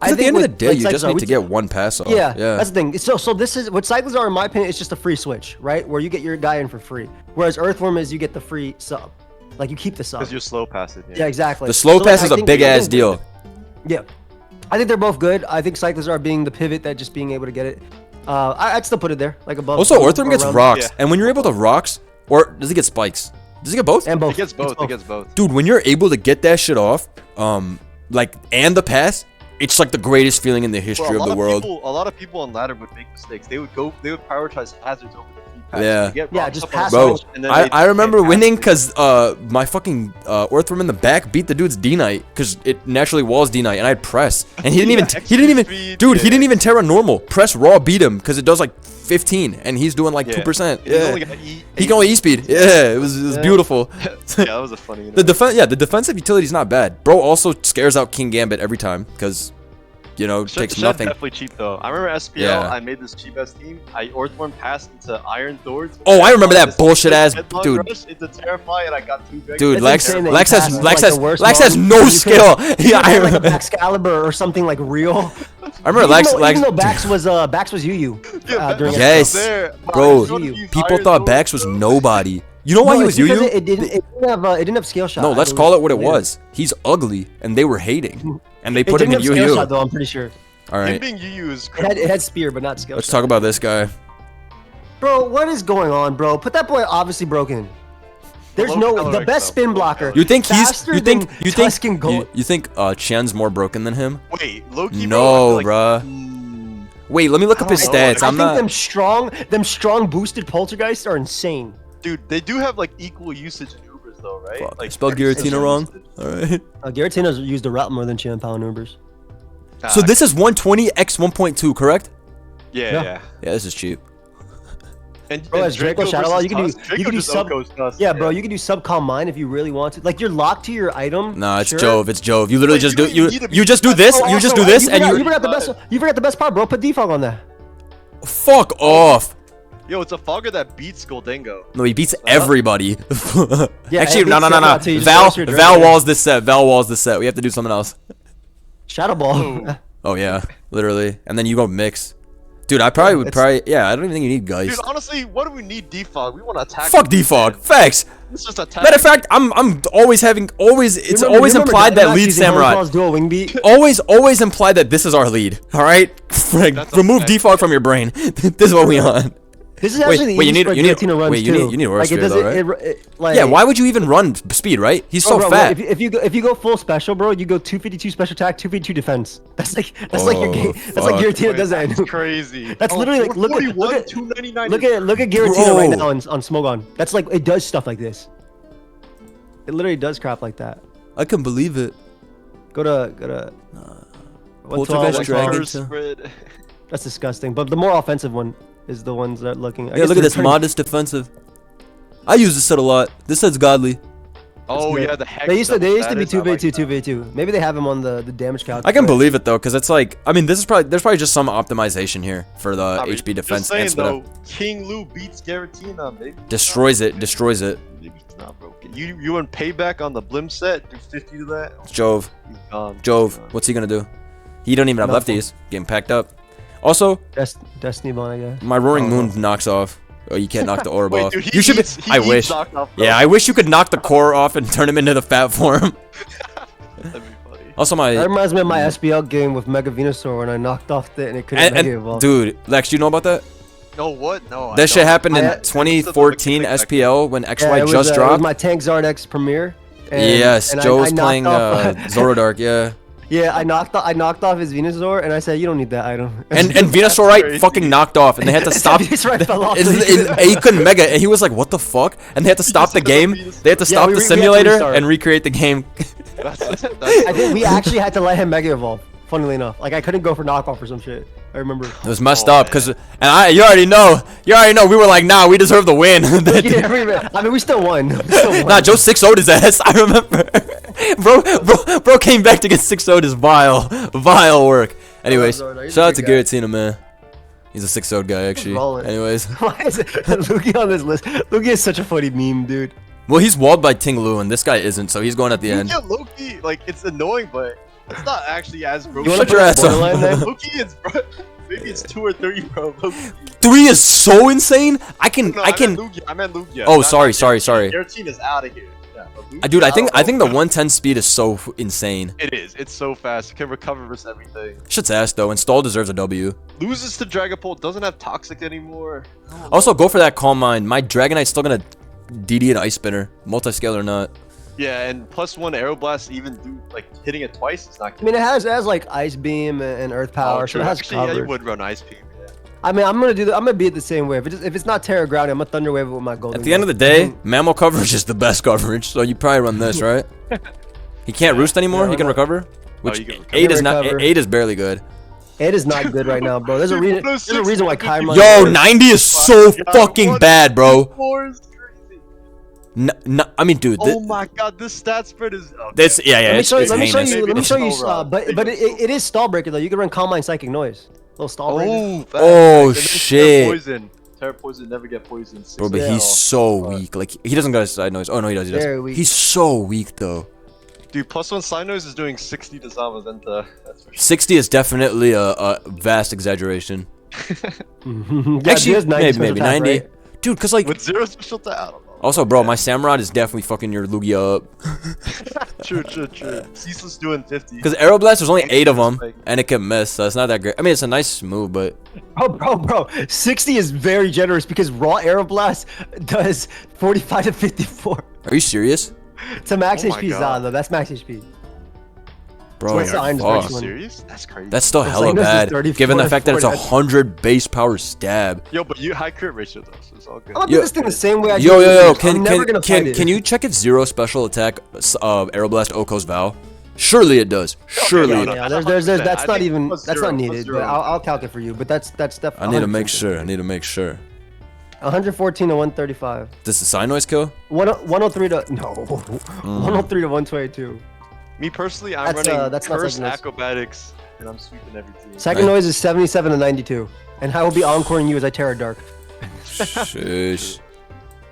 A: At the end of the
B: with,
A: day,
B: like,
A: you just
B: Cyclizar,
A: need
B: we-
A: to get one pass off.
B: Yeah,
A: Yeah.
B: that's the thing. So this is what Cyclizar, in my opinion, is just a free switch, right? Where you get your guy in for free. Whereas Earthworm is you get the free sub, like you keep the sub.
C: Because you're slow passing.
B: Yeah, exactly.
A: The slow
B: So,
A: pass
B: like,
A: is
B: I
A: a
B: think-
A: big
B: I
A: ass
B: think-
A: deal.
B: Yeah, I think they're both good. I think Cyclizar being the pivot that just being able to get it. I'd still put it there, like above.
A: Also, Orthworm
B: or
A: gets
B: around-
A: rocks,
C: Yeah.
A: and when you're able to rocks, or does he get spikes? Does he get both?
B: and both.
C: It gets both.
B: It's
C: It gets both.
A: Dude, when you're able to get that shit off, like, and the pass, it's like the greatest feeling in the history of the world.
C: A lot of people on ladder would make mistakes. They would prioritize hazards over the free pass.
A: Yeah.
C: They get
B: Yeah,
C: rocked
B: just
C: up on
B: pass
C: the
A: Bro,
C: switch, and then
A: I
C: they
A: remember
C: can't
A: winning
C: pass
A: because my fucking Orthworm in the back beat the dude's D-Knight because it naturally walls D-Knight and I had press and he didn't
C: Yeah, XP speed,
A: dude, he
C: yeah.
A: didn't even Terra normal. Press raw beat him because it does like 15 and he's doing like 2%.
C: He's
A: Yeah.
C: only got
A: He can only E-speed. Yeah, it was beautiful.
C: Yeah, that was a funny.
A: The defensive utility's not bad. Bro also scares out King Gambit every time because takes nothing.
C: Definitely cheap though. I remember SPL.
A: Yeah.
C: I made this cheap ass team. I Orthworm passed into Iron Thorns.
A: Oh, I remember that bullshit ass
C: Headlong
A: dude.
C: rush into Terrify, and I got 2 Vegas.
A: Dude,
B: It's
A: Lex
B: insane that
A: Lex
B: you
A: has
B: passed,
A: Lex
B: like,
A: has
B: the worst
A: Lex has
B: mod.
A: no
B: You
A: skill. Yeah, I
B: like a
A: remember.
B: Backscalibur or something like real.
A: I remember Lex
B: Even though Bax was UU. during
A: Yes.
C: there.
A: Bro,
C: I showed you
A: people
C: Iron
A: thought
C: Thorns,
A: Bax was
C: bro.
A: nobody. You know why
B: No,
A: he
B: it's
A: was
B: because
A: UU?
B: it didn't have scale shot.
A: No,
B: I
A: let's
B: believe.
A: call it what it
B: Yeah.
A: was. He's ugly, and they were hating, and they
B: It
A: put him
B: didn't
A: in
B: have scale
A: UU.
B: shot though. I'm pretty sure.
A: All
C: Him
A: right,
C: being UU is
B: It had spear, but not scale
A: let's
B: shot.
A: talk about this guy.
B: Bro, what is going on, bro? Put that boy obviously broken. There's
C: Low
B: no
C: calorie,
B: the best
C: though.
B: spin
C: Low
B: blocker.
C: calorie.
A: You think he's?
B: Faster
A: You think?
B: than
A: You think?
B: Tuscan Gold.
A: You think Chen's more broken than him?
C: Wait, Loki.
A: No,
C: bro.
A: bruh. Wait, let me look up his
C: I don't know.
A: stats.
B: I
A: I'm
B: think
A: not.
B: them strong boosted poltergeists are insane.
C: Dude, they do have like equal usage in Ubers though, right?
A: Fuck, I
C: Like
A: spelled Giratina wrong. Alright.
B: Giratina's used a route more than Chien-Pao and Ubers.
A: So this is 120 x 1.2, correct?
C: Yeah.
A: Yeah, this is cheap.
C: And,
B: Bro, as Draco Shadow Law, you can do sub.
C: Yeah,
B: Bro, you can do sub calm mine if you really want to. Like you're locked to your item.
A: Nah, it's
B: sure.
A: Jove. It's Jove. You literally
C: Wait,
A: just
C: you
A: do
C: don't need
A: you
C: to
A: just do this. You just do this, and
B: you forgot the best. You forgot the best part, bro. Put defog on that.
A: fuck off.
C: Yo, it's a fogger that beats Goldengo.
A: No, he beats everybody.
B: Yeah,
A: Actually,
B: it
A: no.
B: beats Scarlet too, you just
A: Val
B: lost your
A: Val
B: Dragon.
A: walls this set. Val walls this set. We have to do something else.
B: Shadow Ball.
A: Oh yeah, literally. And then you go mix. Dude, I probably would yeah, I don't even think you need Geist.
C: Dude, honestly, what do we need defog? We want to attack.
A: Fuck defog. Facts.
C: Let's just attack.
A: Matter of fact, I'm always having it's
B: Remember-
A: always
B: remember
A: implied that
B: Dynamax
A: lead
B: using
A: samurai.
B: Holy Claw's dual wing beat?
A: Always implied that this is our lead. All right, like,
C: That's
A: remove
C: okay.
A: defog from your brain. This is what we on.
B: This is actually
A: wait, you
B: the
A: need-
B: easiest
A: you need-
B: Giratina runs
A: wait, you
B: too.
A: need Aura
B: Like it
A: Sphere
B: does
A: though,
B: like,
A: Yeah, why would you even run speed? Right? He's so
B: bro,
A: fat.
B: If you go full special, bro, you go 252 special attack, 252 defense. That's like your game. That's like
A: fuck.
B: Giratina does that.
C: That's crazy.
B: That's literally like look at
C: 299.
B: look at Giratina right
A: Bro.
B: now on Smogon. That's like it does stuff like this. It literally does crap like that.
A: I can believe it.
B: Go to.
A: Poltergeist
B: 112,
A: Dragon.
B: 112.
C: Spread.
B: That's disgusting. But the more offensive one is the ones that are looking. I
A: Yeah,
B: guess
A: look at
B: they're
A: this
B: turning-
A: modest defensive. I use this set a lot. This set's godly.
C: Oh
B: good.
C: yeah, the hex.
B: They used to be
C: status,
B: 2v2,
C: I like
B: 2v2. Maybe they have him on the damage count.
A: I can believe it though, because it's like, I mean, there's probably just some optimization here for the
C: I mean,
A: HP defense
C: Just saying
A: and speed
C: though,
A: up.
C: King Lu beats Giratina, baby.
A: Destroys it.
C: Maybe it's not broken. You want payback on the Blim set? Do 50 to that?
A: Jove.
C: He's gone.
A: Jove.
C: He's gone.
A: What's he gonna do? He don't even have
B: Nothing.
A: lefties. Getting packed up. Also,
B: Destiny Bond, I guess.
A: my Roaring Moon knocks off. Oh, you can't knock the orb
C: Wait,
A: off.
C: dude,
A: You should be.
C: he
A: I
C: needs
A: wish.
C: knocked off, bro.
A: Yeah, I wish you could knock the core off and turn him into the fat form.
C: That'd be funny.
A: Also,
B: That
A: my
B: reminds me of my SBL game with Mega Venusaur when I knocked off it and it couldn't Mega Evolve.
A: dude, Lex, do you know about that?
C: No, what? No. I
A: That shit
C: don't.
A: happened in
B: I-
A: 2014 SPL when XY
B: it was,
A: just
B: it was
A: dropped.
B: my Tank Zardex premiere.
A: Yes,
B: and
A: Joe's
B: knocked
A: playing
B: off-
A: Zoroark, yeah.
B: Yeah, I knocked off his Venusaur and I said, you don't need that item.
A: And Venusaurite
C: crazy.
A: fucking knocked off, and they had to stop.
B: Venusaurite fell off.
A: He couldn't mega, and he was like, "What the fuck?" And they had to stop the game. They had to stop
B: we
A: the
B: had to
A: simulator
B: restart.
A: and recreate the game.
C: That's
B: I think we actually had to let him Mega Evolve. Funnily enough, like I couldn't go for knockoff or some shit. I remember.
A: It was messed
C: Oh,
A: up because, you already know. We were like, nah, we deserve the win.
B: Yeah, I mean, we still won.
A: Nah, Joe 6-0'd his ass. I remember. bro came back to get 6-0'd his vile work. Anyways,
B: Zoroark, he's a
A: shout out to
B: good guy.
A: Giratina, man. He's a 6-0'd guy, actually.
B: rolling.
A: Anyways,
B: Why is it Lugia on this list? Lugia is such a funny meme, dude.
A: well, he's walled by Ting Lu, and this guy isn't, so he's going at the end.
C: Yeah, Loki, like it's annoying, but it's not actually as broken.
B: You want
A: Shut
B: to
A: your
B: put
A: ass
B: a
A: up.
B: borderline there?
C: Loki is bro. Maybe it's 2 or 3, bro. Loki.
A: 3 is so insane. I can.
C: No, I meant Lugia.
A: Oh,
C: not
A: sorry.
C: Giratina is out of here. Yeah, but Lugia,
A: Dude, I think
C: don't
A: the
C: know.
A: 110 speed is so insane.
C: It is. It's so fast. It can recover versus everything.
A: Shit's ass though, and Stall deserves a W.
C: Loses to Dragapult. Doesn't have Toxic anymore.
A: Also, go for that Calm Mind. My Dragonite's still gonna DD an Ice Spinner, multi-scale or not.
C: Yeah, and +1 Aeroblast even do like hitting it twice. It's not.
B: I mean, it has like Ice Beam and Earth Power, so it has
C: Actually, yeah, you
B: cover.
C: would run Ice Beam. Yeah.
B: I mean, I'm gonna beat it the same way. If it's not Terra Grounding, I'm gonna Thunder Wave it with my Golden.
A: At the end of the day, Mammal coverage is the best coverage, so you probably run this, right? He can't roost anymore.
B: Yeah,
A: he can
B: why not?
A: recover, which
C: you can recover.
A: 8 is not.
B: Recover.
A: 8 is barely good.
B: it is not good right now, bro. There's a reason. There's a reason why Kyurem.
A: Yo, 90 is so
C: God,
A: fucking
C: what
A: bad, bro.
C: 4 is crazy.
A: I mean, dude.
C: Oh my god, this stat spread is. Okay.
A: This, yeah,
B: Let me
A: it's
B: show you. Let me show
A: heinous.
B: you. Let me
C: It's
B: show you.
C: so wrong.
B: But it is Stall Breaker though. You can run Calm Mind Psychic Noise. Little Stall Breaker.
C: Oh, facts.
A: Oh,
C: And then
A: shit.
C: Poison. Terra Poison never get poisoned.
A: Bro, but
B: Yeah.
A: he's so weak. Like, he doesn't got a side noise. Oh, no, he does. He
B: Very
A: does.
B: weak.
A: He's so weak, though.
C: Dude, +1 Side Noise is doing 60 to Zamazenta. That's for sure.
A: 60 is definitely a vast exaggeration.
B: Yeah,
A: Actually,
B: he has 90
A: maybe
B: special attack,
A: 90.
B: right?
A: Dude, because, like,
C: With 0 special attack, I don't know.
A: also, bro, my Samurott is definitely fucking your Lugia up.
C: True. Ceaseless doing 50.
A: Because Aeroblast, there's only 8 of them, and it can miss, so it's not that great. I mean, it's a nice move, but...
B: Bro, 60 is very generous because Raw Aeroblast does 45 to 54.
A: Are you serious?
B: To max
C: Oh my
B: HP
C: God.
B: Zod, though. That's max HP.
A: Bro,
B: What's the Iron
A: fuck.
C: Are you
B: Special one?
C: serious? That's crazy.
A: That's still
B: It's
A: hella
B: like this is
A: bad,
B: 34
A: given the fact that it's
B: to
A: 100 base power stab.
C: Yo, but you high crit ratio though, so it's all good.
B: I'm gonna do this thing the same way I do.
A: Yo,
B: it. I'm never gonna fight it.
A: can you check its 0 special attack, Aeroblast Oko's Vow? Surely it does. Surely.
C: no,
B: Yeah,
C: no.
B: there's that's
C: I
B: not
C: think
B: even
C: plus
B: that's
C: zero,
B: not
C: plus
B: needed.
C: zero.
B: But I'll calculate for you. But that's definitely.
A: I need to make sure. I need to make sure.
B: 114 to 135.
A: Does the sign noise kill?
B: 103 to no. 103 to 122.
C: Me personally, I'm
B: That's,
C: running
B: that's not
C: Curse
B: Cyclizar.
C: Acrobatics, and I'm sweeping every team.
B: Second noise is 77 to 92, and I will be encoring you as I Terra Dark.
A: Sheesh.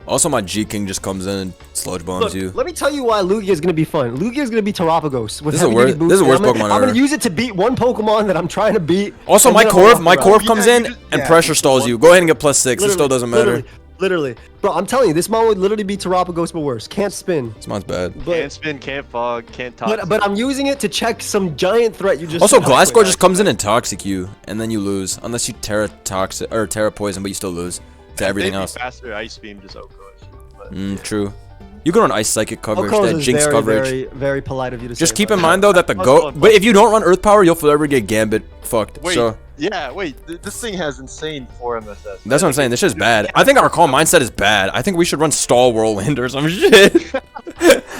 A: Also, my G King just comes in and sludge bombs
B: Look,
A: you.
B: let me tell you why Lugia is gonna be fun. Lugia is gonna be Terapagos with
A: This is the
B: heavy-duty
A: worst-
B: boots,
A: this is the
B: and
A: worst
B: I'm
A: Pokemon
B: gonna, I'm gonna
A: ever.
B: use it to beat one Pokemon that I'm trying to beat.
A: Also,
B: and
A: my
B: then I'm gonna walk
A: Corv
B: away.
A: comes in and
B: Yeah.
A: pressure stalls you. Go ahead and get +6. It still doesn't matter.
B: Literally. Bro, I'm telling you, this mon would literally be Terapagos but worse. Can't spin.
A: This mon's bad.
B: But,
C: Can't spin, can't fog, can't toxic.
B: but I'm using it to check some giant threat you just
A: Also,
B: set up
A: Glasgow
B: with.
A: just comes in and Toxic you, and then you lose. Unless you Terra Toxic or Terra Poison, but you still lose to everything else.
C: Faster Ice Beam, just Oko. But
A: True. You go on Ice Psychic coverage,
B: Okos
A: that
B: is
A: Jinx
B: very,
A: coverage.
B: very, very polite of you to
A: Just
B: say,
A: keep
B: but-
A: in mind though that the goat. But if you don't run Earth Power, you'll forever get Gambit fucked.
C: Wait,
A: So
C: this thing has insane 4 MSS.
A: that's what I'm saying. This shit's bad. I think our call mindset is bad. I think we should run Stall Whirlwind or some shit.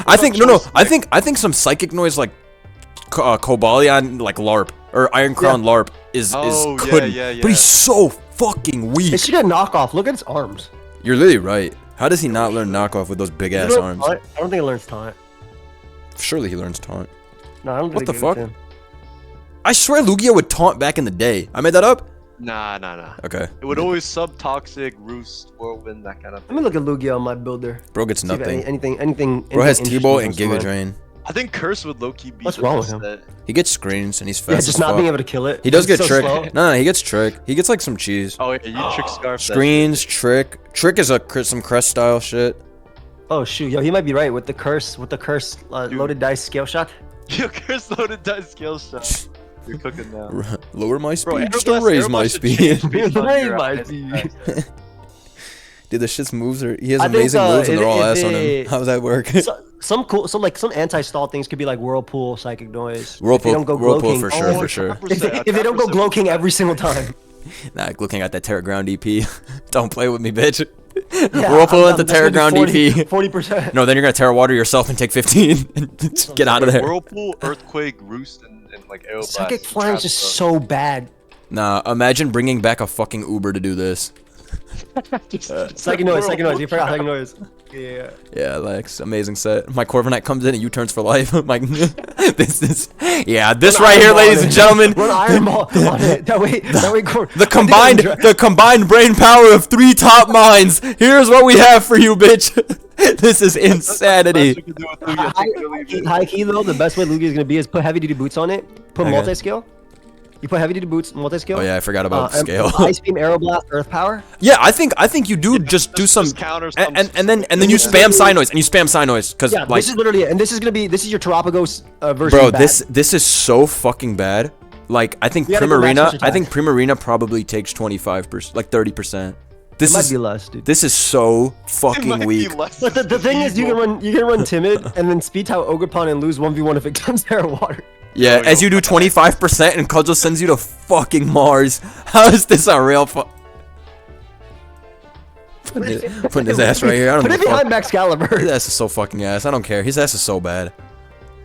A: I think no. I think some Psychic Noise like Cobalion like LARP or Iron Crown LARP is good.
C: yeah.
A: But he's so fucking weak.
B: It should get knockoff. Look at its arms.
A: You're literally right. How does he not learn knockoff with those big ass arms?
B: I don't think it learns taunt.
A: Surely he learns taunt.
B: No, I don't
A: What
B: think
A: the
B: it
A: fuck?
B: can.
A: I swear Lugia would taunt back in the day. I made that up?
C: Nah.
A: Okay.
C: It would always sub Toxic, Roost, Whirlwind, that kind of
B: Let
C: thing.
B: me look at Lugia on my builder.
A: Bro gets
B: See if
A: nothing.
B: anything.
A: Bro has
B: interesting
A: T-Bolt and
B: comes to
A: Giga
B: mind.
A: Drain.
C: I think Curse would low-key be
B: What's
C: the
B: wrong with
C: best
B: him?
C: that-
A: He gets screens and he's fast
B: Yeah,
A: as
B: just not
A: fuck.
B: being able to kill it.
A: He does
B: It's
A: get
B: so
A: trick.
B: slow.
A: No, he gets trick. He gets like some cheese.
C: Oh, yeah, you trick Scarf. that
A: Screens, trick. Trick is some crest style shit.
B: Oh shoot, yo, he might be right with the curse loaded dice scale shot.
C: shit. Yo, Curse loaded dice skill shot. You're cooking now.
A: Lower my
C: Bro,
A: speed just to raise my
C: should
A: speed.
C: change based on
B: Raise
C: your
B: my
C: eyes.
B: speed.
A: Dude, the shit's moves are. He has
B: I think,
A: amazing moves and they're all
B: if
A: ass on
B: they-
A: him. How does that work?
B: Some anti-stall things could be like Whirlpool, Psychic Noise.
A: Whirlpool,
B: If they don't go
A: Whirlpool
B: Glow
A: for
B: King-
A: sure,
C: Oh,
A: for sure.
C: 100%,
B: If they don't go
C: 100%
B: Glow King every single time.
A: Nah, looking at that Terra Ground EP. Don't play with me, bitch.
B: Yeah,
A: Whirlpool
B: I'm
A: into
B: done.
A: Terra
B: That's
A: Ground
B: gonna be
A: EP.
B: 40%.
A: No, then you're gonna Terra Water yourself and take 15 and just get out of there.
C: Whirlpool, Earthquake, Roost, and like Aeroblast.
B: Psychic Flying is just so bad.
A: Nah, imagine bringing back a fucking Uber to do this.
B: Psychic Noise, you forgot Psychic Noise. Yeah.
A: Yeah, Lex, amazing set. My Corviknight comes in and U-turns for life. I'm like, this right here, ladies and gentlemen.
B: Run Iron Ball on it. That way,
A: The combined brain power of 3 top minds. Here's what we have for you, bitch. This is insanity.
B: High key though, the best way Lugia is gonna be is put heavy duty boots on it. Put
A: Okay.
B: multi-scale. You put heavy duty boots, multi-scale.
A: Oh yeah, I forgot about
B: and
A: scale.
B: Ice Beam, Aeroblast, Earth Power.
A: Yeah, I think you do just do some
C: counter
A: and then you spam Psy Noise and you spam Psy Noise because
B: Yeah,
A: like
B: this is literally it. And this is your Terapagos version.
A: bro,
B: bad.
A: this is so fucking bad. Like I think
B: You gotta go max
A: Primarina,
B: rush
A: I think
B: attack.
A: Primarina probably takes 25%, like 30%. This
B: It might
A: is
B: be less, dude.
A: this is so fucking weak.
B: But the thing is, you can run Timid and then speed out Ogerpon and lose 1v1 if it comes Terra Water.
A: Yeah, as you do 25% and Cudgel sends you to fucking Mars. How is this a real putting his ass right here. I don't
B: Put
A: give
B: it
A: a fuck.
B: behind Backscalibur.
A: His ass is so fucking ass. I don't care. His ass is so bad.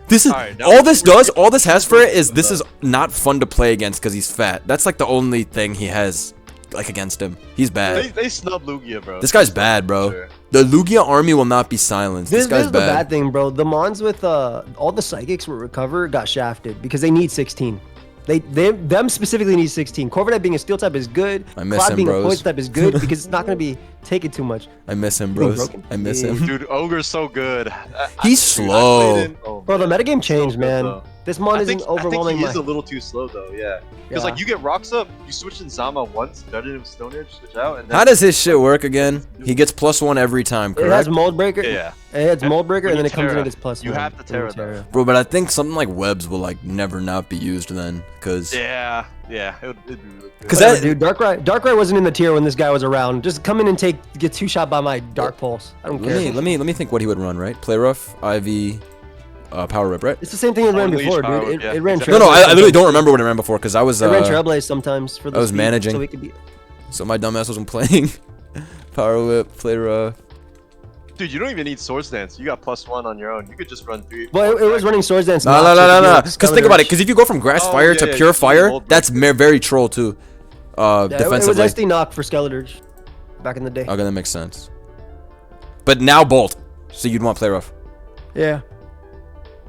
A: This is
C: Alright, now
A: all this
C: we're
A: does.
C: getting
A: All this has for it is
C: to
A: this
C: the-
A: is not fun to play against because he's fat. That's like the only thing he has like against him. He's bad.
C: They snub Lugia, bro.
A: This guy's bad, bro.
C: Sure.
A: The Lugia army will not be silenced. This
B: This
A: guy's
B: is the
A: bad.
B: bad thing, bro. The Mons with all the psychics with recover got shafted because they need 16. Them specifically need 16. Corviknight being a steel type is good.
A: I miss
B: Cloud
A: him,
B: being
A: bros.
B: a poison type is good because it's not gonna be taking too much.
A: I miss him,
B: being
A: bros.
B: broken?
A: I miss
B: Yeah.
A: him.
C: Dude, Ogre's so good.
A: He's slow.
B: Bro, the metagame changed,
C: good,
B: man.
C: though.
B: This Mon
C: I
B: isn't
C: think
B: overwhelming
C: he is
B: my.
C: a little too slow though, yeah. Because
B: Yeah.
C: like you get rocks up, you switch in Zama once, better than Stone Edge, switch out, and then
A: How does his shit work again? He gets +1 every time,
B: It has
A: correct?
B: Mold Breaker.
C: Yeah.
B: It has Mold Breaker,
C: When
B: and then
C: you
B: it comes in
C: Terra,
B: at its +1.
C: you have to
B: when you
C: Terra, though.
A: Bro, but I think something like webs will like never not be used then, cause
C: Yeah, it'd be really good.
A: 'Cause
B: Whatever,
A: that-
B: dude, Darkrai wasn't in the tier when this guy was around. Just come in and get 2 shot by my Dark Pulse. I don't care.
A: let me think what he would run, right? Play rough, Ivy, Power Whip, right?
B: It's the same thing it ran
C: Unleash
B: before,
C: Power
B: dude.
C: Whip, yeah,
B: It ran
C: exactly.
A: No,
B: Trailblaze
A: I literally don't remember what it ran before because I was
B: It ran Trailblaze sometimes for the
A: I was
B: speed,
A: managing.
B: so it could be.
A: so my dumbass wasn't playing Power Whip, played
C: Dude, you don't even need Swords Dance. You got +1 on your own. You could just run 3.
B: Well, it was running Swords Dance.
A: No. Because think about it. Because if you go from Grass
C: Oh,
A: Fire
C: yeah,
A: to
C: yeah,
A: Pure
C: you can
A: Fire,
C: Mold
A: that's very troll too.
B: It was
A: Defensively.
B: SD knock for Skeletor's back in the day.
A: Okay, that makes sense. But now Bolt. So you'd want Play Rough.
B: Yeah.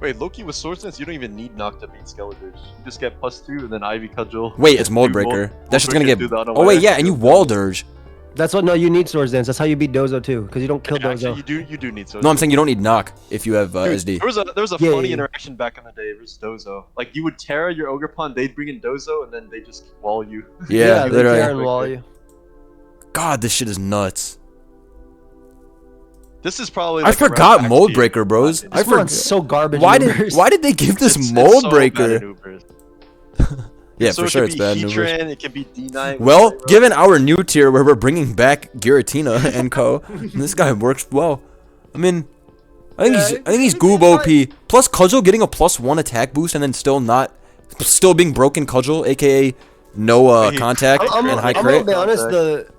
C: Wait, Loki with Swords Dance, you don't even need Knock to beat Skeletors. You just get +2 and then Ivy Cudgel.
A: Wait, it's Mold
C: Do
A: Breaker.
C: Mold
A: That's just gonna
C: Breaker,
A: get.
C: do the
A: Oh wait,
C: unaware.
A: yeah, and you Wall Dirge.
B: That's what. No, you need Swords Dance. That's how you beat Dozo too, because you don't kill
C: Yeah,
B: Dozo.
C: actually, you do need Swords
A: No, I'm
C: Dance.
A: saying you don't need Knock if you have
C: Dude,
A: SD.
C: There was a
B: Yeah,
C: funny
B: yeah.
C: interaction back in the day versus Dozo. Like, you would Terra your Ogerpon, they'd bring in Dozo, and then they just wall you.
A: Yeah,
B: they
A: literally.
B: tear and wall you.
A: God, this shit is nuts.
C: This is probably
A: I
C: like around
A: forgot
C: back
A: Mold
C: tier.
A: Breaker, bros. I
B: This
A: forgot.
B: one's so garbage.
A: Why
B: numbers.
A: did they give this
C: It's
A: Mold
C: so bad
A: Breaker?
C: in Ubers.
A: Yeah,
C: So
A: for
C: it
A: sure
C: could
A: it's
C: be
A: bad in Ubers.
C: Heatran, it can be D9.
A: Well, given our new tier where we're bringing back Giratina and co, this guy works well. I mean, I think he's Goob OP. Plus Cudgel getting a +1 attack boost and then still being broken Cudgel, aka no contact
B: I'm
A: and high
B: gonna
A: crit.
B: be honest.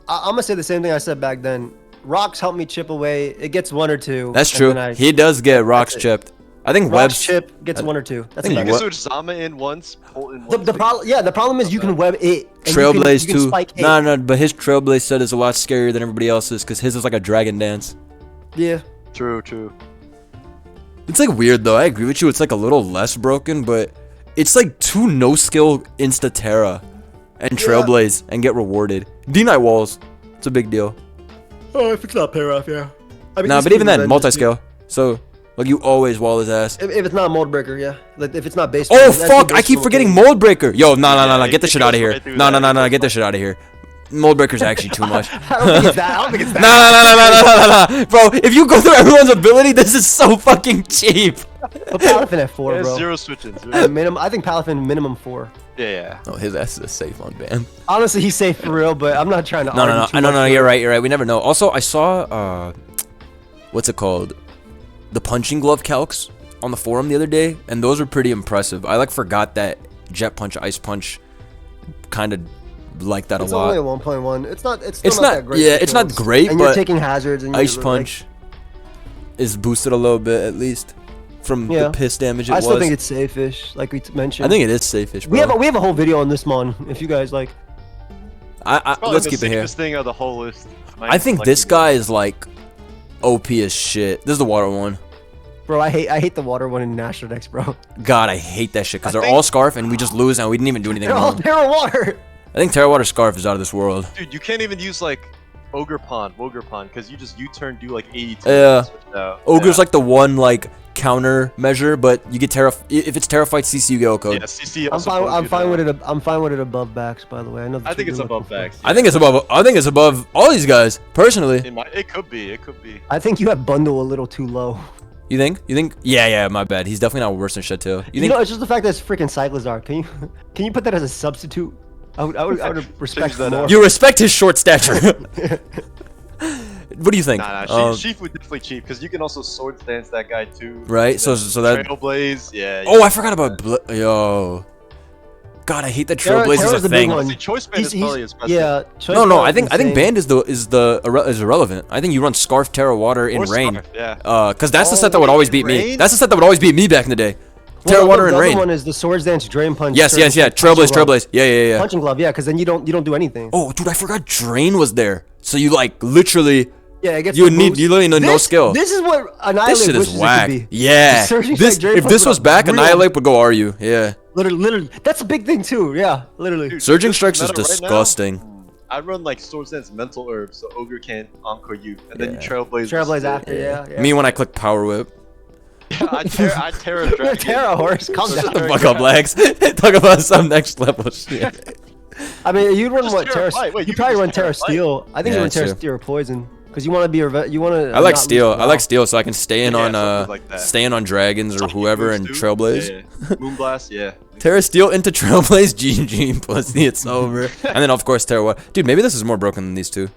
B: I'm gonna say the same thing I said back then. Rocks help me chip away. It gets 1 or 2.
A: That's
B: and
A: true.
B: then
A: He does get rocks
B: it.
A: chipped. I think
B: Rocks
A: Web's
B: chip gets 1 or 2. That's
A: think
C: You
B: about
C: can
B: it.
A: what-
C: switch Zama in once, pull in
B: The
C: once.
B: problem, yeah, the problem is you can web it. And
A: Trailblaze
B: you can
A: too.
B: spike it.
A: No, but his Trailblaze set is a lot scarier than everybody else's because his is like a dragon dance.
B: Yeah.
C: True.
A: It's like weird though. I agree with you. It's like a little less broken, but it's like 2 no skill insta Terra and Trailblaze and get rewarded. D-Night walls. It's a big deal.
B: Oh, if it's not pair off, yeah. I mean,
A: Nah,
B: this
A: but even
B: can
A: then,
B: be
A: multi-scale. So like you always wall his ass.
B: If it's not mold breaker, yeah. Like if it's not base.
A: Oh
B: that's
A: fuck!
B: the
A: I
B: base
A: keep
B: rule
A: forgetting
B: thing.
A: Mold Breaker. Yo, no,
C: Yeah,
A: get this
C: it
A: shit out of
C: goes
A: here.
C: right through
A: No,
C: that.
A: get this shit out of here. Mold Breaker's actually too much.
B: I don't think it's that. I don't think it's
A: No,
B: that.
A: no, bro. If you go through everyone's ability, this is so fucking cheap.
B: But Palafin at 4,
C: Yeah,
B: bro.
C: 0 switches.
B: I think Palafin minimum 4.
C: Yeah.
A: Oh, his ass is safe on ban.
B: Honestly, he's safe for real, but I'm not trying to.
A: No,
B: argue too much
A: no.
B: with
A: You're
B: it.
A: right. We never know. Also, I saw what's it called? The punching glove calcs on the forum the other day, and those were pretty impressive. I like forgot that Jet Punch, Ice Punch, kind of like that
B: It's
A: a lot.
B: only a 1.1. It's not. It's
A: It's
B: still
A: not.
B: that great.
A: Yeah,
B: for
A: it's not
B: kills.
A: great,
B: And you're
A: but
B: taking hazards and
A: Ice
B: you're,
A: Punch is boosted a little bit at least from the
B: Yeah.
A: piss damage it
B: I
A: was.
B: still think it's safe-ish, like we mentioned.
A: I think it is safe-ish, bro.
B: we have a whole video on this mon. If you guys like.
C: Probably
A: let's
C: the
A: keep it here.
C: safest thing of the whole list.
A: I think this guy is like OP as shit. This is the water one.
B: Bro, I hate the water one in National Dex, bro.
A: God, I hate that shit because
C: I
A: they're
C: think-
A: all Scarf and we just lose and we didn't even do anything
B: They're all
A: wrong.
B: Terra water.
A: I think Terra Water Scarf is out of this world.
C: Dude, you can't even use like Ogerpon, because you just U-turn, do like 82.
A: Yeah.
C: and switch it out.
A: Ogre's
C: Yeah.
A: like the one like counter measure, but you get Terra. If it's Terra Fight CC, you get O code.
C: Yeah, CC
B: I'm
C: also
B: fine.
C: pulls
B: I'm
C: you
B: fine
C: down.
B: with it. I'm fine with it above backs. By the way, I know.
C: I think it's above backs.
A: I think it's above. I think it's above all these guys personally.
C: It could be. It could be.
B: I think you have bundle a little too low.
A: You think? You think? Yeah. My bad. He's definitely not worse than Chateau. You
B: You
A: think?
B: know, it's just the fact that it's freaking Cyclizar. Can you put that as a substitute? I would respect
C: that
B: more.
C: up.
A: You respect his short stature. What do you think?
C: Nah, Sheaf would definitely cheat because you can also sword stance that guy too.
A: Right?
C: And
A: So
C: then
A: that.
C: Trailblaze, yeah.
A: Oh, I forgot about. Yo. God, I hate that Trailblaze is a
B: Terra's the big
A: thing.
B: one.
C: See, Choice Band is probably his best.
B: Yeah.
A: No. I think Band is irrelevant. I think you run Scarf, Terra Water in Rain.
C: Yeah.
A: Cause that's the
C: Oh,
A: set that would
C: wait,
A: always
C: in
A: beat me.
C: Rain?
A: That's the set that would always beat me back in the day.
B: Well,
A: Terra Water
B: the
A: and
B: other
A: Rain.
B: one is the Swords Dance, Drain Punch.
A: Yes.
B: Punching
A: Trailblaze.
B: Glove.
A: Yeah.
B: Punching glove, yeah, because then you don't do anything.
A: Oh, dude, I forgot Drain was there. So you like literally.
B: Yeah, it gets
A: You
B: the
A: need.
B: boost.
A: You literally need no skill.
B: This is what Annihilape
A: This shit is
B: wishes
A: whack.
B: it could be.
A: Yeah.
B: The Surging
A: This,
B: Strike Drain
A: if
B: Punch
A: this was back,
B: real.
A: Annihilate would go RU. Yeah.
B: Literally, that's a big thing too. Yeah, literally.
C: Dude,
A: Surging
C: this
A: Strikes is
C: meta right now,
A: disgusting.
C: I run like Swords Dance Mental Herb, so Ogre can't encore you, and then you
A: Yeah.
C: Trailblaze.
B: Trailblaze
C: with
B: after,
C: Stick.
B: yeah.
A: Me when I click Power Whip.
C: I Terra
B: You're a
C: Dragon.
B: Terra horse. Calm
C: Shut
B: down.
C: the
A: Fuck up, Lex. Talk about some next level shit.
B: I mean, you'd run
C: Just
B: what
C: Terra
B: Terra?
C: Fight. Wait,
B: You
C: you
B: probably
C: can
B: run
C: just
B: Terra
C: Terra Fight.
B: Steel. I think
A: Yeah,
B: you run
A: that's
B: Terra
A: true.
B: Steel or Poison because you want to be you want to.
A: I like Steel. I like Steel, so I can stay in
C: Yeah,
A: on
C: something like that.
A: staying on Dragons or whoever and
C: Boost, too.
A: Trailblaze.
C: Yeah. Moonblast, yeah.
A: Terra Steel into Trailblaze, GG, pussy, it's over. And then of course Terra Water. Dude, maybe this is more broken than these two.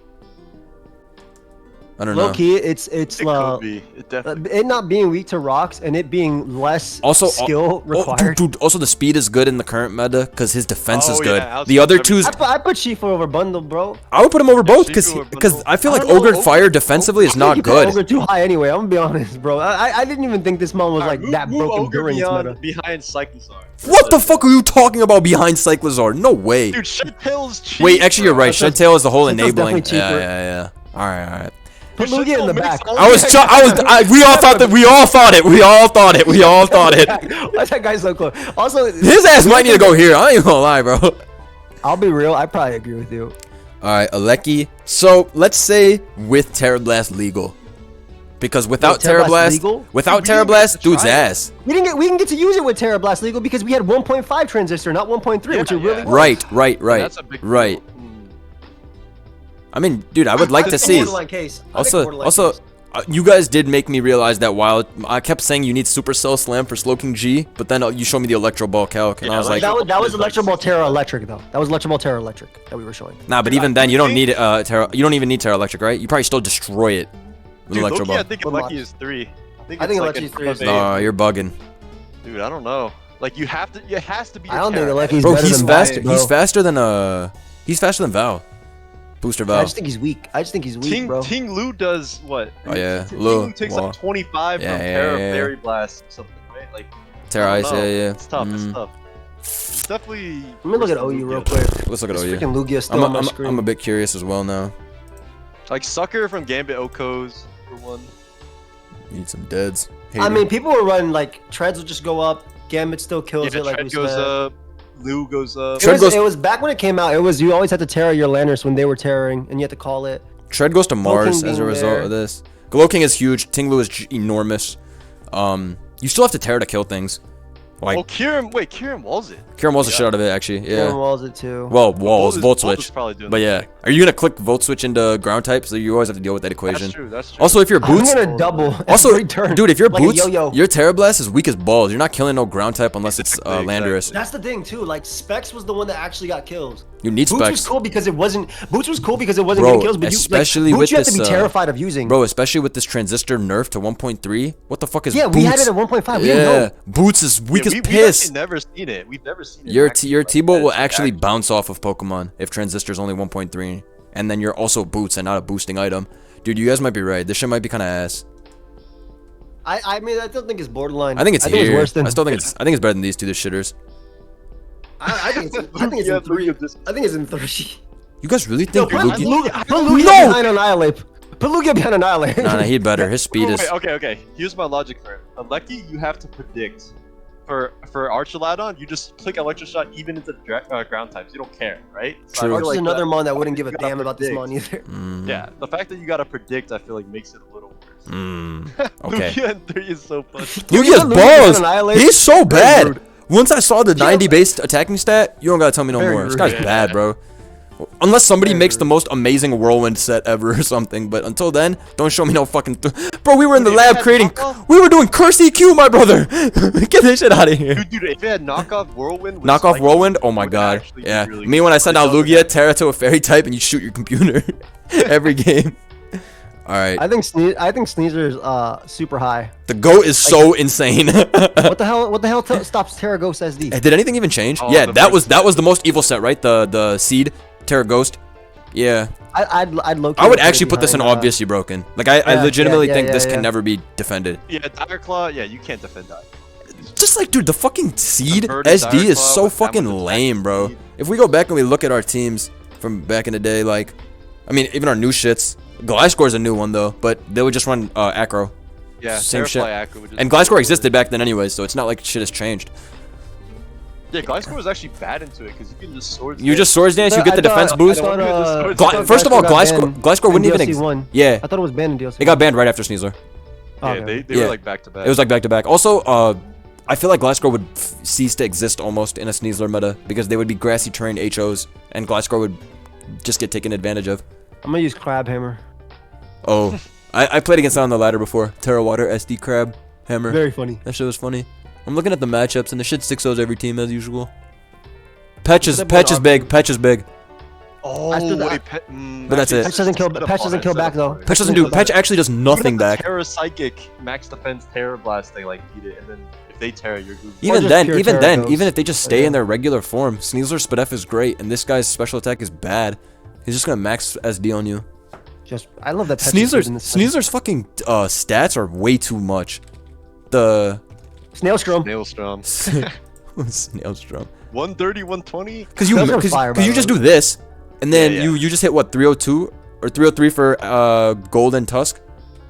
A: I don't know.
B: Low key, it's
C: It could be. It definitely.
B: it not being weak to rocks and it being less
A: Also,
B: skill required.
A: dude, also the speed is good in the current meta because his defense is
C: Oh,
A: good.
C: yeah,
A: The other two's,
B: I put Shifu over Bundle, bro.
A: I would put him over both
C: Shifu over
A: because
C: Bundle.
A: I feel
B: I
A: like
B: don't know,
A: Ogre Fire defensively is
B: I
A: not
B: think you put
A: good.
B: Ogre too high anyway. I'm gonna be honest, bro. I didn't even think this mon was like that broken
C: Ogre
B: during its meta.
C: behind Cyclizar.
A: What the fuck are you talking about behind Cyclizar? No way.
C: Dude, Shed-Tail's cheap.
A: Wait, actually, you're right.
B: That's
A: Shed-Tail is the whole
B: Shed-Tail's
A: enabling.
B: definitely
A: Yeah,
B: cheaper.
A: yeah, yeah. All right, all right.
B: Put Lugia in the back.
A: We all thought that. We all thought it. We all thought it. We all thought it.
B: Why's that guy so close? Also,
A: His ass might need to go here. I ain't gonna lie, bro.
B: I'll be real. I probably agree with you.
A: All right, Aleki. So let's say with Terra Blast legal, because without
B: Terra
A: Terra
B: Blast
A: Blast,
B: legal?
A: without Terra Blast, dude's ass.
B: We didn't get to use it with Terra Blast legal because we had 1.5 transistor, not 1.3, which it really was.
A: Right.
C: That's a big deal.
A: Right. I mean, dude, I would like to
B: think
A: see.
B: borderline case. I think borderline
A: Also,
B: case.
A: you guys did make me realize that while I kept saying you need Supercell Slam for Slowking G, but then you showed me the Electro Ball Calc, and I was like,
B: that was Electro Ball Terra Electric though. That was Electro Ball Terra Electric that we were showing.
A: nah, but even then, you don't need Terra. You don't even need Terra Electric, right? You probably still destroy it with
C: Dude,
A: Electro
C: Loki,
A: Ball.
C: I think Lucky is 3. I think
B: Elecki is 3 as well.
A: No, you're bugging,
C: Dude, I don't know. Like you have to. It has to be.
B: I don't think Elecki's
A: bro.
B: better
A: He's
B: than
A: faster.
B: Val, bro.
A: He's faster than Val. Booster Val.
B: I just think he's weak. Bro.
C: Ting Lu does what?
A: Oh, yeah.
C: Ting
A: Lu,
C: Lu takes
A: well,
C: like 25
A: yeah,
C: from
A: yeah,
C: Terra
A: yeah.
C: Fairy Blast or something, right? Like
A: Terra
C: I
A: Ice,
C: don't know.
A: yeah.
C: It's tough. It's tough. It's definitely.
B: Let me look at OU real quick.
A: Let's look at
B: This
A: OU.
B: freaking Lugia still on my screen.
A: I'm a bit curious as well now.
C: Like Sucker from Gambit Okos for one.
A: Need some deads.
B: I mean, people were running like treads will just go up. Gambit still kills
C: Yeah,
B: it. Like
C: Tread
B: we
C: goes
B: said.
C: up. Lu goes up.
A: Tread goes-
B: It was back when it came out. It was you always had to terror your Landers when they were terroring, and you had to call it.
A: Tread goes to Mars
B: King
A: as a
B: being
A: result
B: there.
A: of this. Glow-King is huge. Tinglu is enormous. You still have to Terra to kill things. Like,
C: Oh, Kyurem walls it.
A: Kyurem walls the shit out of it, actually.
B: Yeah.
A: Yeah.
B: Walls it too.
A: Well, walls, Volt
C: Volt is
A: Switch.
C: probably doing
A: But
C: the
A: yeah.
C: thing.
A: Are you going to click Volt Switch into ground type? So you always have to deal with that equation.
C: That's true. That's true.
A: Also, if you're
B: I'm
A: Boots...
B: gonna double.
A: Also,
B: every turn,
A: dude, if you're
B: like a
A: Boots,
B: yo-yo.
A: your Terra Blast is weak as balls. You're not killing no ground type unless it's Landorus.
B: That's the thing too. Like Specs was the one that actually got kills.
A: You need
B: Boots was
A: Specs.
B: cool because it wasn't. Boots was cool because it wasn't
A: Bro,
B: getting kills. But
A: especially
B: you, like,
A: with
B: Boots, you have to
A: this,
B: be terrified of using.
A: Bro, especially with this transistor nerf to 1.3. What the fuck is
B: Yeah,
A: Boots?
B: we had it at 1.5. We didn't
A: Yeah,
B: know.
A: Boots is weak as
C: We've
A: piss.
C: actually never seen it. We've never seen it.
A: Your
C: actually,
A: your
C: like,
A: T-Bolt will
C: as
A: actually
C: action.
A: bounce off of Pokemon if Transistor's only 1.3, and then you're also Boots and not a boosting item. Dude, you guys might be right. This shit might be kind of ass.
B: I mean, I still think it's borderline.
A: I think it's here.
B: worse than.
A: I still think it's. I think it's better than these two. The shitters.
B: I think it's
C: Yeah,
B: in 3.
C: Lugia just-
B: I think it's in 3.
A: You guys really
B: Yo,
A: think
B: put
A: Lugia?
B: Lugia behind Annihilape. Put Lugia behind Annihilape.
A: Nah, he'd better. His speed is.
C: Wait, okay. Here's my logic for it. Lucky, you have to predict. For Archaludon, you just click Electro Shot even into ground types. You don't care, right? So I
A: True.
C: feel
B: Arch is
C: like
B: another
C: that-
B: mon that wouldn't give a
C: you gotta
B: damn about this
C: predict.
B: mon either.
A: Mm,
C: Yeah, the fact that you gotta predict, I feel like makes it a little worse.
A: Okay.
C: Lugia in 3 is so funny.
A: Lugia's
B: Lugia behind
A: balls.
B: Annihilate?
A: He's so bad.
B: rude.
A: Once I saw the 90 based attacking stat, you don't gotta tell me no
B: Very
A: more. This
B: rude.
A: guy's
C: Yeah.
A: bad, bro. Unless somebody
B: Very
A: makes the
B: rude.
A: most amazing whirlwind set ever or something, but until then, don't show me no fucking. Bro, we were in the
C: Dude, if it
A: lab
C: had
A: creating.
C: knockoff-
A: We were doing curse EQ, my brother. Get this shit out of here.
C: Dude, if it had knockoff Whirlwind, with
A: Knock off
C: Spike,
A: whirlwind? Oh
C: it
A: my
C: would
A: god.
C: actually be
A: Yeah.
C: really
A: Me
C: good.
A: when I send
C: But it
A: out
C: doesn't
A: Lugia,
C: have-
A: Terra to a fairy type, and you shoot your computer every game. Alright.
B: I think Sneaser's super high.
A: The GOAT is so insane.
B: What the hell? What the hell stops Terra Ghost SD?
A: Did anything even change?
C: Oh,
A: Yeah,
C: the
A: that
C: first
A: was the most evil set, right? The seed Terra Ghost. Yeah.
B: I'd low-key
A: I would
B: put it
A: actually put this in
B: behind,
A: obviously broken. Like I
B: yeah,
A: legitimately
B: yeah,
A: think
B: yeah,
A: this
B: yeah.
A: can never be defended.
C: Yeah, Dire Claw, yeah, you can't defend that.
A: Just like, dude, the fucking seed
C: Converted
A: SD
C: Dire
A: is
C: Claw
A: so
C: with that much
A: fucking
C: attack
A: lame, bro.
C: speed.
A: If we go back and we look at our teams from back in the day, like, I mean, even our new shits. Gliscor's a new one though, but they would just run Acro.
C: Yeah,
A: Same shit.
C: Terrafly Aqua would just
A: And
C: be
A: Gliscor
C: really
A: existed back then anyways, so it's not like shit has changed.
C: Yeah, Gliscor was actually bad into it because you can just sword.
A: You just Swords Dance, you get the defense boost.
C: I thought,
A: Gli- First of all, Gliscor wouldn't even exist. Yeah,
B: I thought it was banned in DLC.
A: it got banned right after Sneasler.
B: Oh,
C: Yeah,
B: okay.
C: they
A: Yeah.
C: were like back to back.
A: It was like back to back. Also, I feel like Gliscor would cease to exist almost in a Sneasler meta because they would be grassy terrain HOs and Gliscor would just get taken advantage of.
B: I'm gonna use Crab Hammer.
A: Oh, I played against that on the ladder before. Terra Water, SD Crab, Hammer.
B: Very funny.
A: That shit was funny. I'm looking at the matchups and the shit 6-0s every team as usual. Petch is
B: Except when
A: big. Petch is big.
C: Oh, wait,
A: But that's it.
B: Patch doesn't kill. Patch doesn't kill back though.
A: Patch doesn't do. Patch actually does nothing back.
C: Terra Psychic, Max Defense, Terra Blast, they like beat it, and then if they Terra, you're good.
A: Even
B: just pure
A: then,
B: Terra
A: even if they just stay
B: yeah.
A: in their regular form, Sneasler Spadef is great, and this guy's special attack is bad. He's just gonna max SD on you.
B: Just, I love that. Patch is good in this thing.
A: Sneasler's fucking stats are way too much. The
B: Snailstrom.
C: Nailstrom.
A: Snailstrom.
C: 130, 120.
A: Because you just do this, and then you just hit what 302 or 303 for Golden Tusk.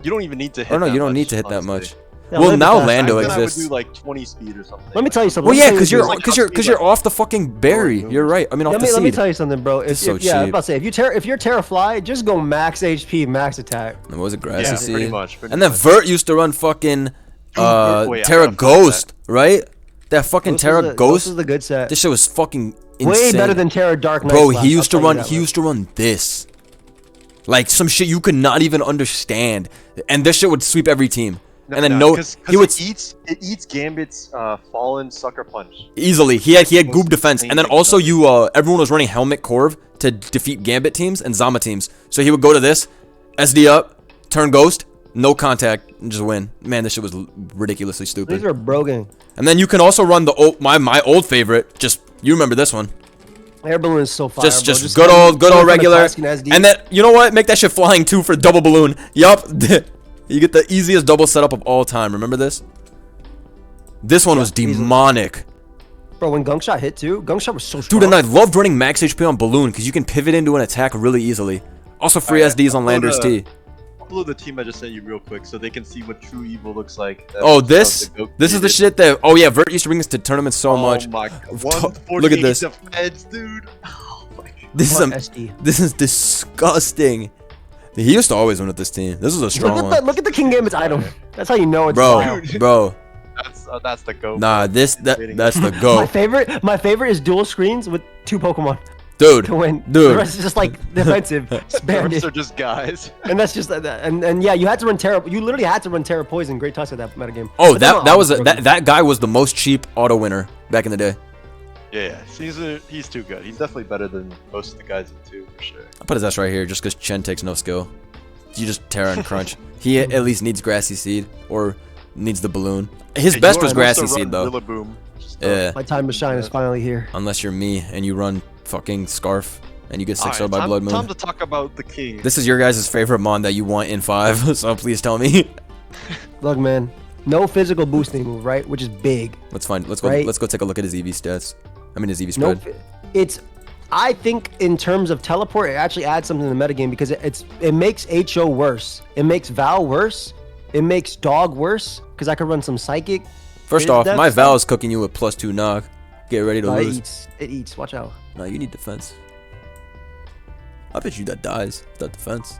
C: You don't even need to hit.
A: Oh no, you don't
C: much,
A: need to hit
C: honestly.
A: that much.
B: Yeah,
A: Well,
B: look at
A: now
B: that.
A: Lando
C: I would
A: exists.
C: do like 20 speed or something.
B: Let me tell you something.
A: Well, yeah, because
C: like
A: you're off the fucking berry. You're right. I mean, off the
B: Let me
A: seed.
B: tell you something, bro.
A: It's so
B: yeah, I was
A: cheap.
B: about to say if you're Terra Fly, just go max HP, max attack.
A: What was it, grassy
C: Yeah,
A: seed?
C: pretty much.
A: And then Vert used to run fucking
C: wait, I
A: Terra
C: gotta find
A: Ghost, right? That fucking Terra
B: Ghost
A: Ghost.
B: is the good set.
A: This shit was fucking insane.
B: Way better than Terra Dark Knight.
A: Bro,
B: Slash,
A: he used to
B: I'll tell
A: run.
B: you that
A: He
B: much.
A: used to run this, like some shit you could not even understand, and this shit would sweep every team. And then he would
C: it eats Gambit's fallen sucker punch.
A: easily. He had
C: Most
A: goob defense, and then
C: insane
A: also
C: stuff.
A: everyone was running Helmet Corv to defeat Gambit teams and Zama teams. So he would go to this, SD up, turn Ghost, no contact, and just win. Man, this shit was ridiculously stupid.
B: These are broken.
A: And then you can also run the old, my old favorite. Just you remember this one.
B: Air balloon is so fire.
A: Just
B: bro.
A: good old regular.
B: SD.
A: And then you know what? Make that shit flying too for double balloon. Yup. You get the easiest double setup of all time. Remember this? This one was demonic.
B: Bro, when Gunk Shot hit too, Gunk Shot was so strong.
A: Dude, and I loved running max HP on balloon because you can pivot into an attack really easily. Also free SDs on Landers T.
C: Upload the team I just sent you real quick so they can see what true evil looks like.
A: Oh, this is the shit that. Oh yeah, Vert used to bring this to tournaments so much.
C: Oh my god.
A: Look at this.
C: Defense, dude. Oh my god.
A: This is disgusting. He used to always win with this team. This was a strong one.
B: Look at the King Gambit's item. That's how you know it's
A: Bro,
B: fire.
A: bro.
C: That's the GOAT.
A: Nah, that's the GOAT.
B: My favorite is dual screens with 2 Pokemon
A: Dude,
B: to win.
A: dude.
B: The rest is just like defensive,
C: The
B: spammed
C: rest
B: it.
C: are just guys.
B: And that's just and yeah, you had to run Terra. You literally had to run Terra Poison, Great Tusk at that metagame.
A: Oh, that guy was the most cheap auto winner back in the day.
C: Yeah, he's too good. He's definitely better than most of the guys in 2 for sure.
A: I'll put his ass right here just because Chen takes no skill. You just Terra and Crunch. He at least needs Grassy Seed or needs the balloon. His best was Grassy Seed though.
C: Rillaboom.
A: Yeah.
B: My time to shine is finally here.
A: Unless you're me and you run fucking Scarf and you get 6-0
C: Alright,
A: by Blood Moon.
C: Time to talk about the king.
A: This is your guys' favorite mon that you want in 5, so please tell me.
B: Look, man, no physical boosting move, right? Which is big.
A: Let's find. Let's go.
B: Right.
A: Let's go take a look at his EV stats. I mean his EV
B: No,
A: spread.
B: I think in terms of teleport, it actually adds something to the metagame because it makes HO worse. It makes Val worse. It makes Dog worse because I could run some Psychic.
A: First off, my Val is cooking you with +2 knock. Get ready to lose.
B: It eats. Watch out.
A: No, you need defense. I bet you that dies. That defense.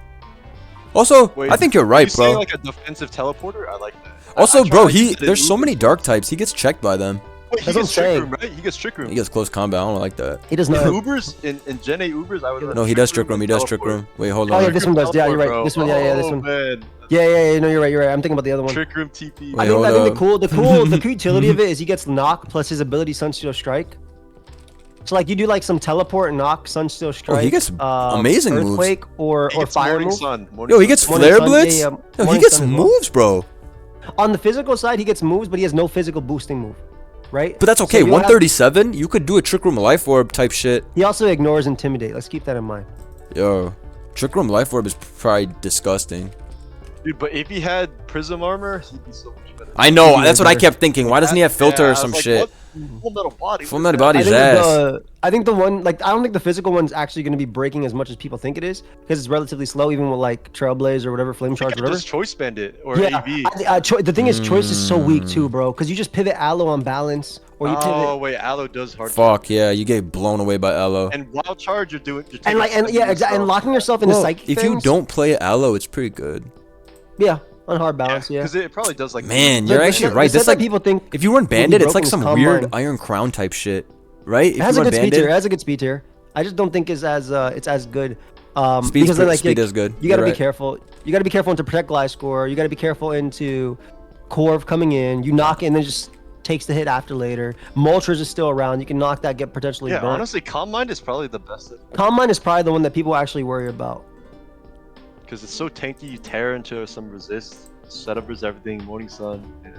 A: Also,
C: Wait,
A: I think you're right,
C: you saying
A: bro.
C: like a defensive teleporter? I like that.
A: Also,
C: I
A: bro,
C: tried to get
A: there's
C: an
A: so
C: Uber
A: many dark types. He gets checked by them.
C: Wait, he
B: That's what
C: gets
B: I'm
C: trick
B: saying.
C: room, right? He gets trick room.
A: He gets close combat. I don't like that.
B: He does
C: In
B: not.
C: Ubers, in Gen A Ubers, I would run
A: No, he does trick room.
C: and
A: He does trick
C: teleport.
A: room. Wait, hold
B: Oh yeah,
A: on.
B: this one does. Yeah, you're right.
C: Bro.
B: This one. Yeah, this
C: Oh,
B: one.
C: man.
B: Yeah. No, you're right. I'm thinking about the other one.
C: Trick room TP.
A: Wait,
B: I
A: hold
B: think
A: up.
B: the cool utility of it is he gets knock plus his ability Sunsteel Strike. So like you do like some teleport, knock, Sunsteel Strike.
A: he gets amazing moves.
B: Earthquake or
C: He gets
B: fire
C: Morning
B: move.
C: Sun.
A: Yo, he gets
B: Morning
A: flare
B: Sun,
A: blitz.
B: yeah,
A: Yo, he
B: Morning
A: gets
B: Sun as well.
A: moves, bro.
B: On the physical side, he gets moves, but he has no physical boosting move, right?
A: But that's
B: So
A: okay.
B: you don't have-
A: 137. You could do a trick room life orb type shit.
B: He also ignores Intimidate. Let's keep that in mind.
A: Yo, trick room life orb is probably disgusting.
C: Dude, but if he had Prism Armor, he'd be so much better.
A: I know.
B: He
A: That's what I
B: better.
A: kept thinking. Why doesn't he have filter
C: Yeah,
A: or
C: I
A: some
C: was like,
A: shit?
C: what? Full Metal Body.
A: Full
C: what
A: Metal
C: is that?
A: Body. His ass.
B: I think the one like I don't think the physical one's actually going to be breaking as much as people think it is because it's relatively slow, even with like Trailblaze or whatever, Flame Charge, whatever.
C: Just Choice Bandit or
B: Yeah,
C: AV.
B: the thing is, choice is so weak too, bro. Because you just pivot Aloe on balance, or you
C: Oh
B: pivot
C: wait, Aloe does hard.
A: Fuck yeah, you get blown away by Aloe.
C: And Wild Charge, you're doing.
B: exactly, and locking yourself into
A: Well,
B: psychic.
A: if you
B: things,
A: don't play Aloe, it's pretty good.
B: yeah, on hard balance, yeah.
C: because it probably does like.
A: Man,
B: The-
A: you're
B: the
A: actually
B: shit-
A: right.
B: the
A: This
B: shit that
A: like
B: people think
A: if you run
B: will be
A: Bandit, it's like
B: broken
A: some
B: is
A: weird
B: Combine.
A: Iron Crown type shit, right? If
B: It has
A: you
B: a
A: run
B: good speed
A: Bandit,
B: tier. It has a good speed tier. I just don't think it's as good.
A: Speed
B: Because then, like,
A: speed is good.
B: You got to
A: You're
B: be
A: right.
B: careful. You got to be careful into protect Gliscor. You got to be careful into Corv coming in. You knock it and then just takes the hit after later. Moltres is still around. You can knock that, get potentially
C: Yeah,
B: burnt.
C: honestly, Calm Mind is probably the best.
B: Calm Mind is probably the one that people actually worry about.
C: Because it's so tanky, you tear into some resist, setup is everything, Morning Sun. Yeah.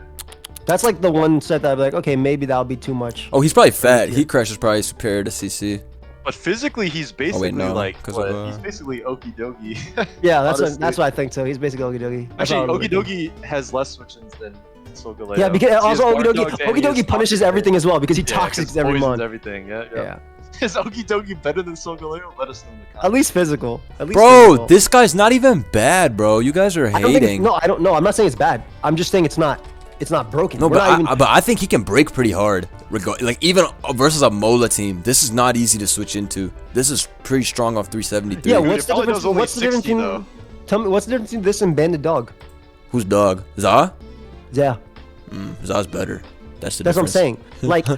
B: That's like the one set that I'd be like, okay, maybe that'll be too much.
A: Oh, he's probably fat. Heat Crash is probably superior to CC.
C: But physically, he's basically
A: no,
C: like,
A: 'cause
C: what,
A: of,
C: he's basically Okie Dokie.
B: Yeah, that's
C: Honestly.
B: that's what I think too. He's basically Okie Dokie. That's
C: Actually,
B: how I would
C: Okie
B: look at him.
C: Dokie has less switch-ins than Solgaleo.
B: Yeah, because
C: He has
B: also Okie
C: Guard
B: Dokie,
C: Dogs and he has
B: punishes
C: Toxic
B: everything
C: Hit.
B: as well because he
C: Yeah, 'cause
B: toxics every
C: poisons
B: mon.
C: everything. Yeah, yeah.
B: Yeah.
C: Is Okie Dokie better than Solgaleo? Let us know in the comments.
B: At least physical. At least
A: Bro,
B: physical.
A: this guy's not even bad, bro. You guys are
B: I don't think
A: hating.
B: no, I don't know. I'm not saying it's bad. I'm just saying it's not broken.
A: No,
B: We're not even-
A: but I think he can break pretty hard. Like even versus a Mola team, this is not easy to switch into. This is pretty strong off 373.
B: yeah.
C: Dude,
B: What's
C: it
B: the
C: probably
B: difference?
C: does only
B: What's the difference
C: 60
B: between?
C: though.
B: Tell me what's the difference between this and Banded Dog?
A: Who's dog? Za?
B: Yeah,
A: Za's better. That's the
B: that's what I'm
A: difference.
B: saying. Like the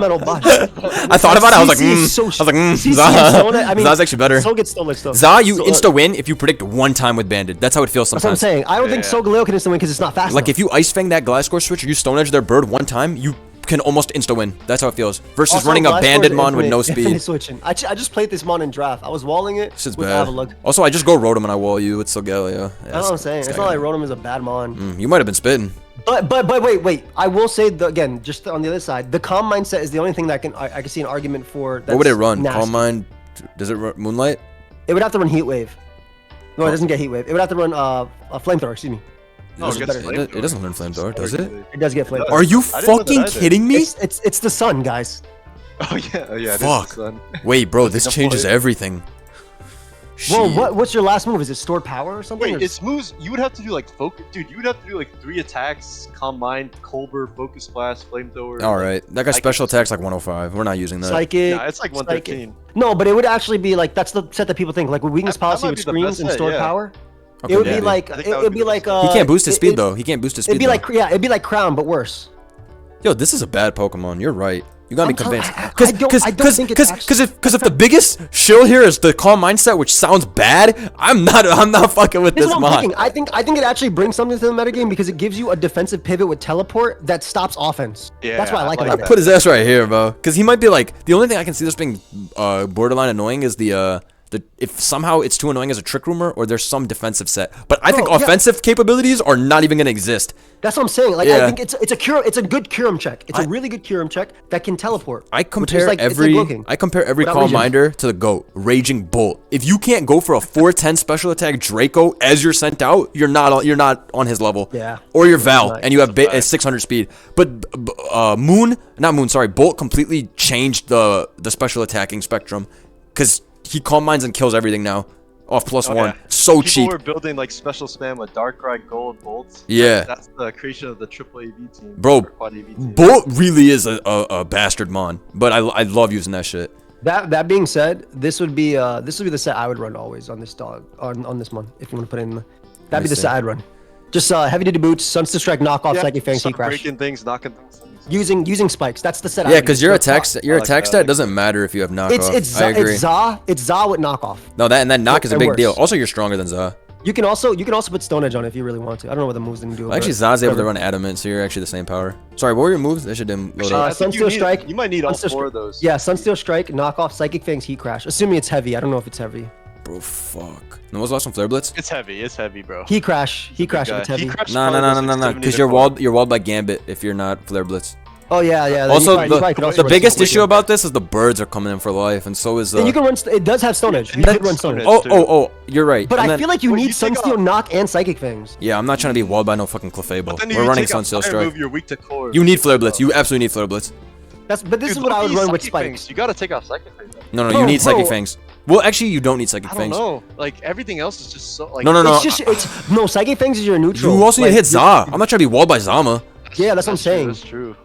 B: metal bot.
A: I thought about it. I was like,
B: CC is so CC
A: Za.
B: and Sona, I mean,
A: Za's actually better.
B: So gets stolen stuff.
A: Za, you
B: So,
A: insta win if you predict one time with Banded. That's how it feels
B: That's what I'm
A: sometimes.
B: saying. I don't think
C: Yeah.
B: Solgaleo can insta win because it's not fast
A: Like
B: enough.
A: if you Ice Fang that Gliscor switch or you Stone Edge their bird one time, you can almost insta win. That's how it feels. Versus
B: Also,
A: running a
B: Gliscor
A: Banded
B: is
A: mon with no
B: infinite
A: speed.
B: switching. I just played this mon in draft. I was walling it
A: This is
B: with
A: bad.
B: Avalug.
A: Also, I just go Rotom and I wall you with Solgaleo.
B: That's what I'm saying. It's not like Rotom is a bad mon.
A: You might have been spitting.
B: But wait. I will say again, just on the other side, the calm mindset is the only thing that I can see an argument for. That's
A: What would it run?
B: nasty.
A: Calm Mind? Does it run Moonlight?
B: It would have to run Heat Wave. No, it doesn't get Heat Wave. It would have to run a Flamethrower. Excuse me.
C: Oh,
A: It
C: it
A: doesn't-
C: gets
A: it doesn't learn Flamethrower, does it?
B: It does get Flamethrower.
A: Are you
C: I didn't know that
A: fucking
C: either.
A: kidding me?
B: It's the sun, guys.
C: Oh yeah, oh yeah.
A: Fuck.
C: It is the sun.
A: Wait, bro,
C: Does it
A: this
C: deploy?
A: changes everything.
B: Well,
A: Shit.
B: what's your last move? Is it stored power or something?
C: Wait,
B: or-
C: it's moves. You would have to do like focus, dude. You would have to do like 3 attacks: Calm Mind, Colbur, Focus Blast, Flamethrower.
A: All right, that guy's
C: I
A: special
C: can-
A: attack's like 105. We're not using that.
B: Psychic.
C: Nah, it's like
B: Psychic.
C: 113.
B: No, but it would actually be like that's the set that people think like with weakness
C: That
B: policy
C: might
B: with
C: be the
B: screens
C: best
B: and
C: set,
B: stored
C: yeah.
B: power.
A: Okay,
B: It would
A: yeah.
B: be like
C: I think
B: it
C: that would
B: would
C: be
B: be
C: the
B: like
C: best.
A: He can't boost his
B: it-
A: speed
B: it-
A: though. He can't boost his speed.
B: It'd be
A: though.
B: like it'd be like Crown but worse.
A: Yo, this is a bad Pokemon. You're right. You got me
B: I'm telling-
A: convinced.
B: I don't think it's
A: Because if the biggest shill here is the calm mindset, which sounds bad, I'm not fucking with
B: This
A: this
B: is what I'm
A: mod.
B: thinking. I think it actually brings something to the metagame because it gives you a defensive pivot with teleport that stops offense.
C: Yeah,
B: That's what I like
C: I like
B: about
C: that.
B: it.
A: Put his ass right here, bro. Because he might be like the only thing I can see this being borderline annoying is the if somehow it's too annoying as a trick rumor or there's some defensive set. But I think
B: Bro, yeah.
A: offensive capabilities are not even gonna exist.
B: That's what I'm saying. Like
A: Yeah.
B: I think it's a good Kyurem check. It's a really good Kyurem check that can teleport.
A: I
B: which is
A: compare
B: like- it's like
A: every
B: looking. Without
A: Calm
B: Regen.
A: Minder to the GOAT, Raging Bolt. If you can't go for a 410 special attack Draco as you're sent out, you're not on his level.
B: Yeah.
A: Or you're Val
B: Right.
A: and you have 600 speed. But Bolt completely changed the special attacking spectrum because he Calm Minds and kills everything now. Off plus
C: Oh,
A: 1.
C: yeah.
A: So
C: People
A: cheap.
C: were building like special spam with Darkrai, Gold, Bolts.
A: Yeah.
C: That's the creation of the triple AV team.
A: Bro,
C: or quad AV team.
A: Bolt really is a bastard mon, but I love using that shit.
B: That being said, this would be the set I would run always on this dog on this one if you want to put it in. That'd be the
A: see.
B: set I'd run. Just heavy duty boots, Sunsteel Strike, knockoff, Psychic Fang,
C: stop
B: Heat Crash.
C: breaking things, knocking things.
B: Using spikes. That's the set. I
A: Yeah,
B: would
A: because
B: use.
A: your
B: So,
A: attack your
C: like
A: attack
C: that,
A: stat
C: like
A: doesn't matter if you have knockoff.
B: It's
A: I agree.
B: it's Za with knockoff.
A: No, and that knock is a
B: and
A: big
B: worse.
A: deal. Also, you're stronger than Za.
B: You can also put Stone Edge on it if you really want to. I don't know what the moves didn't do.
A: Well, actually,
B: but
A: Za's able to
B: whatever.
A: run Adamant, so you're actually the same power. Sorry, what were your moves? That shit didn't load
C: Actually,
A: up.
C: I think
B: Sunsteel Strike.
C: You might need all
B: Sunsteel
C: 4
B: Stri-
C: of those.
B: Yeah, Sunsteel Strike, knockoff, Psychic Fangs, Heat Crash. Assuming it's heavy. I don't know if it's heavy.
A: Bro, fuck. And what was the last one? Flare Blitz?
C: It's heavy, bro.
B: Heat Crash if
C: guy.
B: it's heavy.
C: Heat Crash is
A: No,
C: probably the 670
A: because
C: to
A: you're
C: core.
A: walled by Gambit if you're not Flare Blitz.
B: Oh yeah. then
A: Also,
B: you probably could
A: the
B: run
A: biggest
B: Stone Edge.
A: issue about this is the birds are coming in for life, and so is
B: And you can run. It does have Stone Edge. You
C: That's
B: could run Stone Edge.
C: Stone Edge.
A: Oh, you're right.
B: But
A: And
B: I
A: then-
B: feel like you
C: Well,
B: need
C: you take
B: Sunsteel
C: off-
B: Knock and Psychic Fangs.
A: Yeah, I'm not trying to be walled by no fucking Clefable.
C: But then
A: We're
C: you
A: running
C: take out
A: Sunsteel
C: fire
A: Strike.
C: move, you're weak to core.
A: You need Flare Blitz. You absolutely need Flare Blitz.
B: But this is
C: Dude,
B: what I would
C: look at
B: run with
C: Psychic
B: spikes.
C: Fangs. You gotta take off Psychic Fangs.
A: No,
B: Bro,
A: you need Psychic
B: bro.
A: Fangs. Well, actually, you don't need Psychic
C: I don't
A: Fangs.
C: know. Like everything else is just so like.
A: No.
B: It's no Psychic Fangs is your neutral.
A: You also need to
B: Like,
A: hit Za. I'm not trying to be walled by Zama.
B: Yeah, that's what I'm saying.
C: That's true.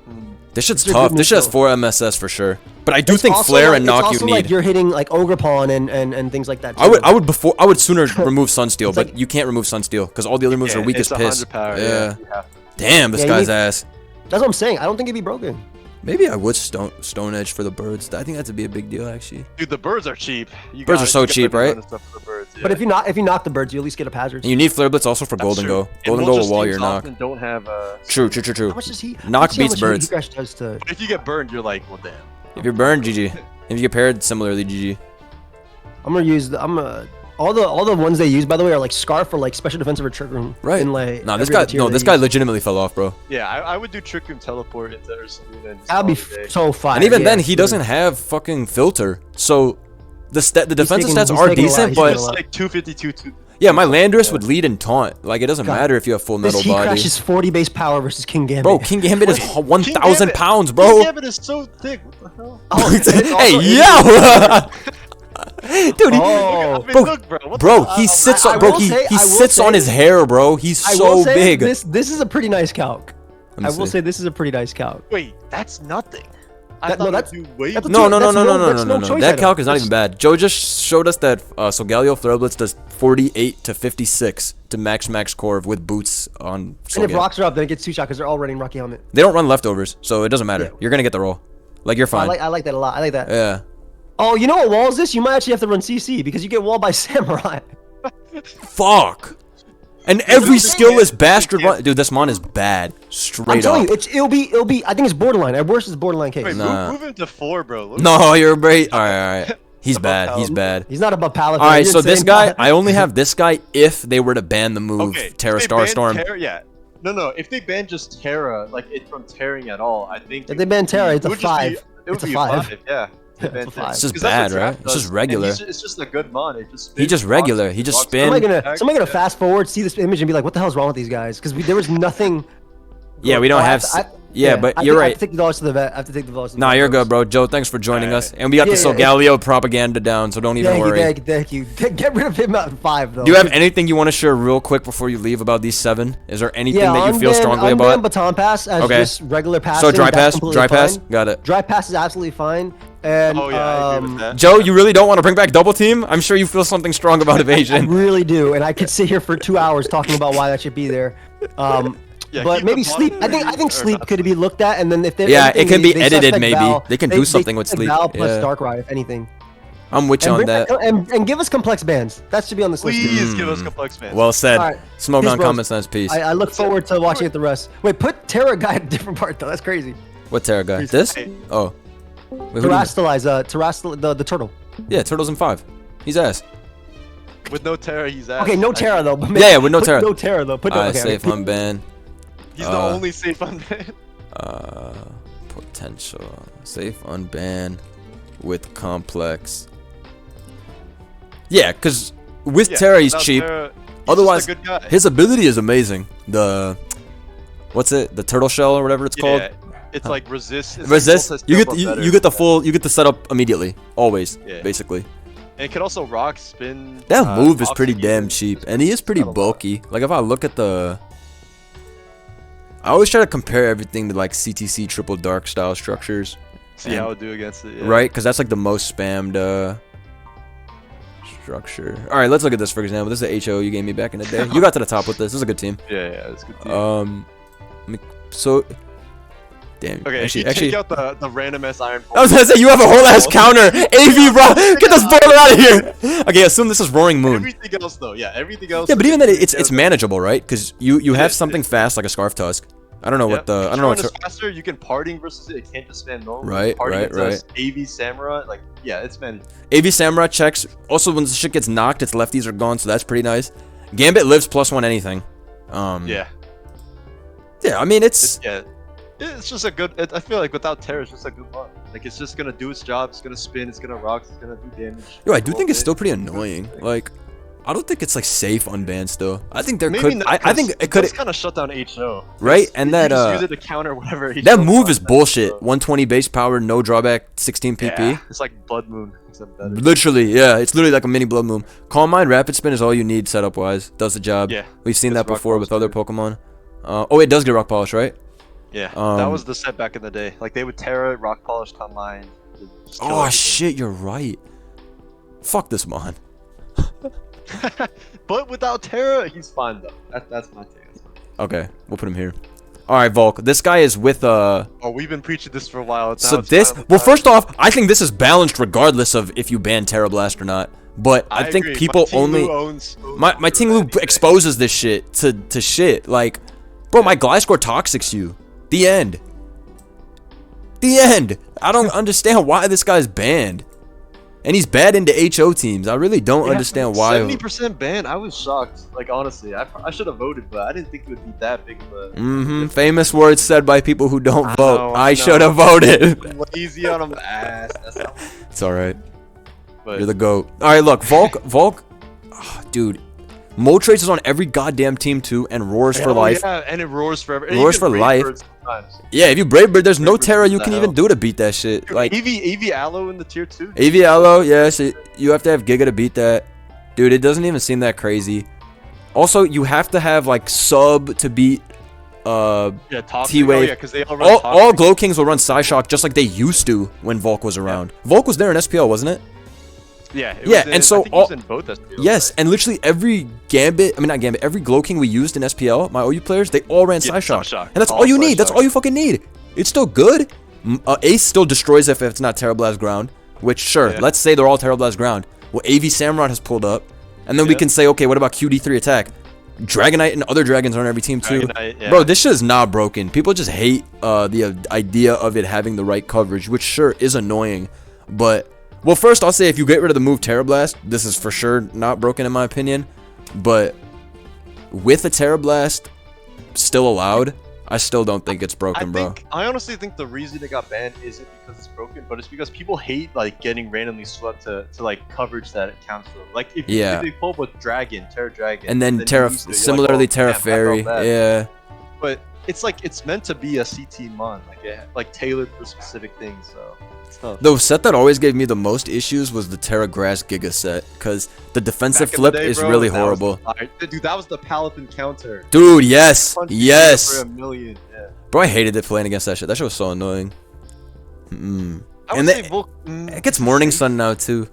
A: This shit's
B: It's a
A: tough.
B: good
A: This shit has
B: neutral.
A: 4 MSS for sure. But I do
B: It's
A: think
B: also
A: Flare
B: like-
A: and Knock
B: it's
A: you
B: also like
A: need.
B: you're hitting like Ogerpon and things like that. Too.
A: I would sooner remove Sunsteel, but
B: like-
A: you can't remove Sunsteel because all the other moves are weak as
C: it's
A: piss.
C: 100 power.
A: Yeah.
C: You have to.
A: Damn, this
B: Yeah, you
A: guy's
B: need-
A: ass.
B: That's what I'm saying. I don't think it'd be broken.
A: Maybe I would Stone Edge for the birds. I think that'd be a big deal, actually.
C: Dude, the birds are cheap.
A: Birds are so cheap, right?
B: But if you knock the birds, you at least get up hazards.
A: And you need Flare Blitz also for Golden Go. Golden Go will wall your knock.
C: Don't have,
A: True.
B: How much does he?
A: Knock beats birds.
C: But if you get burned, you're like, well, damn.
A: If you're burned, GG. If you get paired, similarly, GG.
B: I'm gonna use all the ones they use, by the way, are like Scarf or like special defensive or Trick Room.
A: Right.
B: In, like,
A: This guy legitimately fell off, bro.
C: Yeah, I would do Trick Room Teleport into Ursaluna.
B: That'd be so fire.
A: And even then, he doesn't have fucking filter, so the defensive stats are decent, but
C: it's like 252.
A: Yeah, my Landorus would lead in taunt. Like, it doesn't matter if you have full metal
B: he
A: body.
B: crashes 40 base power versus King Gambit.
A: Bro, King Gambit is 1,000 pounds, bro.
C: King Gambit is so thick. What the hell?
A: Hey, yo! Dude, he sits on, he sits on his hair, bro. He's so big.
B: This is a pretty nice calc. I will say this is a pretty nice calc.
C: Wait, that's nothing.
A: No. That calc is not even bad. Joe just showed us that Solgaleo Flare Blitz does 48 to 56 to max Corv with boots on Solgaleo.
B: And if rocks are up, then it gets 2-shot because they're all running Rocky Helmet.
A: They don't run leftovers, so it doesn't matter. Yeah. You're gonna get the roll. Like, you're fine.
B: I like that a lot. I like that.
A: Yeah.
B: Oh, you know what wall is this? You might actually have to run CC because you get walled by Samurai.
A: Fuck. And every skillless bastard run. Dude, this mon is bad. Straight up.
B: I'm telling you, it'll be. I think it's borderline. At worst, it's borderline case.
C: Wait, move him to 4, bro.
A: No, you're great. All right. He's bad. He's bad.
B: He's not above Palafin.
A: All right, so this guy, I only have this guy if they were to ban the move Terra Starstorm.
C: Yeah. No. If they ban just Terra, like it from tearing at all, I think.
B: If they ban Terra, it's a 5.
C: It's a 5. Yeah.
A: It's just bad, right? It's just regular.
C: It's just a good mon.
A: He just regular. He just spins.
B: Somebody gonna fast forward, see this image, and be like, "What the hell's wrong with these guys?" Because there was nothing.
A: Yeah, we don't have. Yeah, but you're right.
B: I have to take the dollars to the vet. I have to take the dollars.
A: Nah, you're good, bro. Joe, thanks for joining us. And we got the Solgaleo propaganda down, so don't even worry.
B: Thank you. Get rid of him at 5, though.
A: Do you have anything you want to share real quick before you leave about these 7? Is there anything that you feel strongly about?
B: Baton Pass as just regular pass.
A: So dry pass, got it.
B: Dry pass is absolutely fine. And
C: I agree with that.
A: Joe, you really don't want to bring back double team? I'm sure you feel something strong about evasion.
B: I really do, and I could sit here for 2 hours talking about why that should be there.
C: Yeah,
B: but maybe sleep. I think sleep could be looked at, and then if there.
A: Yeah, it can be edited. Maybe they can do something with sleep.
B: Val plus Darkrai, if anything.
A: I'm with you on that.
B: And give us complex bands. That should be on this list.
C: Please give us complex bands.
A: Well said. Smogon comments on his piece.
B: I look forward to watching it the rest. Wait, put Terra guy at a different part though. That's crazy.
A: What Terra guy? This? Oh.
B: Terastallize, the turtle.
A: Yeah, turtle's in 5. He's ass.
C: With no Terra, he's ass.
B: Okay, no Terra though. But
A: yeah, with no Terra.
B: No Terra though. Put no
A: safe unban.
C: He's the only safe unban.
A: Potential safe unban with complex. Yeah, because with Terra he's cheap. Terra, otherwise, his ability is amazing. What's it? The turtle shell or whatever it's called.
C: It's like resist.
A: You get the setup immediately, always, basically.
C: And it can also rock spin.
A: That move is pretty damn cheap, and he is pretty bulky. Like if I look at I always try to compare everything to like CTC triple dark style structures.
C: See how it do against it. Yeah.
A: Right, because that's like the most spammed structure. All right, let's look at this for example. This is the HO you gave me back in the day. You got to the top with this. This is a good team.
C: Yeah, it's a good team.
A: So. Damn.
C: Okay, actually, take out the random ass Iron Ball.
A: I was gonna say you have a whole ass counter. AV, bro, get this boiler out of here. Okay, assume this is Roaring Moon.
C: Everything else though, everything else.
A: Yeah, but even then, it's manageable, right? Because you have something fast like a Scarf Tusk. I don't know what the I don't know what's
C: faster. You can parting versus it. It can't just spam normal.
A: Right.
C: AV Samurai, like it's manageable.
A: AV Samurai checks. Also, when the shit gets knocked, its lefties are gone, so that's pretty nice. Gambit lives +1 anything.
C: Yeah,
A: I mean it's
C: just a good. I feel like without Terra, it's just a good one. Like it's just gonna do its job. It's gonna spin. It's gonna rock. It's gonna do damage.
A: Yo, I do think it's still pretty annoying. Like, I don't think it's like safe unbanned still. I think there could. I think it could.
C: It's kind of shut down HO.
A: Right, and that
C: use it to counter whatever.
A: That move is bullshit. 120 base power, no drawback, 16 PP.
C: Yeah, it's like Blood Moon. Except better.
A: Literally, yeah, it's literally like a mini Blood Moon. Calm Mind Rapid Spin is all you need setup wise. Does the job.
C: Yeah,
A: we've seen that before with other Pokemon. Oh, it does get Rock Polish, right?
C: Yeah, that was the set back in the day. Like they would Terra, Rock Polish, Calm Mind.
A: Oh shit, you're right. Fuck this mon.
C: But without Terra, he's fine though. That's my take.
A: Okay, we'll put him here. All right, Volk. This guy is with
C: Oh, we've been preaching this for a while.
A: So this, well, first off, I think this is balanced regardless of if you ban Terra Blast or not. But I think
C: agree.
A: people only my Ting Lu exposes this shit to shit. Like, bro, my Gliscor toxics you. The end. The end. I don't understand why this guy's banned. And he's bad into HO teams. I really don't understand why.
C: 70% ban. I was shocked. Like, honestly, I should have voted, but I didn't think it would be that big of a...
A: Famous words said by people who don't vote. I should have voted.
C: Lazy on him ass. That's how...
A: It's alright. You're the GOAT. Alright, look. Volk. Oh, dude. Moltres is on every goddamn team, too, and roars for life.
C: Yeah, and it roars forever.
A: It roars for life. Yeah, if you Brave Bird, there's no Terra you can even do to beat that shit. Like
C: AV Aloe in the tier 2.
A: AV Aloe, yes, you have to have Giga to beat that. Dude, it doesn't even seem that crazy. Also, you have to have like sub to beat T-Wave.
C: Because they
A: all Glow Kings will run Psyshock just like they used to when Volk was around. Volk was there in SPL, wasn't it?
C: Yeah,
A: and so
C: all in both SPLs,
A: yes, and literally every Gambit, I mean not Gambit, every Glow King we used in SPL, my OU players, they all ran Psyshock. And that's all you need. That's all you fucking need. It's still good. Ace still destroys if it's not Terra Blast ground, which sure, let's say they're all Terra Blast ground. Well, AV Samurott has pulled up, and then we can say, okay, what about QD3 attack? Dragonite and other dragons are on every team too. Bro, this shit is not broken. People just hate the idea of it having the right coverage, which sure is annoying, but well, first I'll say if you get rid of the move Terra Blast, this is for sure not broken in my opinion. But with a Terra Blast still allowed, I still don't think it's broken, bro.
C: I honestly think the reason it got banned isn't because it's broken, but it's because people hate like getting randomly swept to like coverage that it counts for. Like if they pull up with Terra Dragon,
A: and then Terra, similarly like, Terra Fairy, yeah.
C: But it's like it's meant to be a CT mon, like tailored for specific things. So.
A: The set that always gave me the most issues was the Terra Grass Giga set, because the defensive flip is really horrible.
C: Dude, that was the Palafin counter.
A: Dude, yes, yes.
C: For a million, yeah.
A: Bro, I hated it playing against that shit. That shit was so annoying. And it gets Morning Sun now too.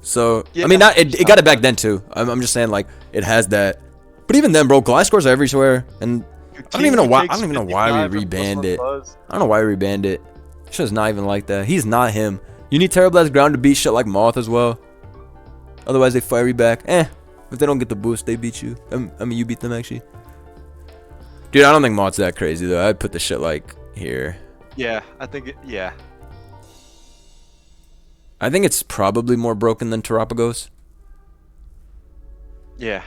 A: So I mean, it got it back then too. I'm just saying like it has that. But even then, bro, Gliscor's everywhere, and I don't even know why. I don't even know why we rebanned it. I don't know why we rebanned it. Shit's not even like that. He's not him. You need Terra Blast ground to beat shit like Moth as well. Otherwise, they fire you back. If they don't get the boost, they beat you. I mean, you beat them actually. Dude, I don't think Moth's that crazy though. I'd put the shit like here.
C: Yeah, I think yeah.
A: I think it's probably more broken than Terapagos.
C: Yeah.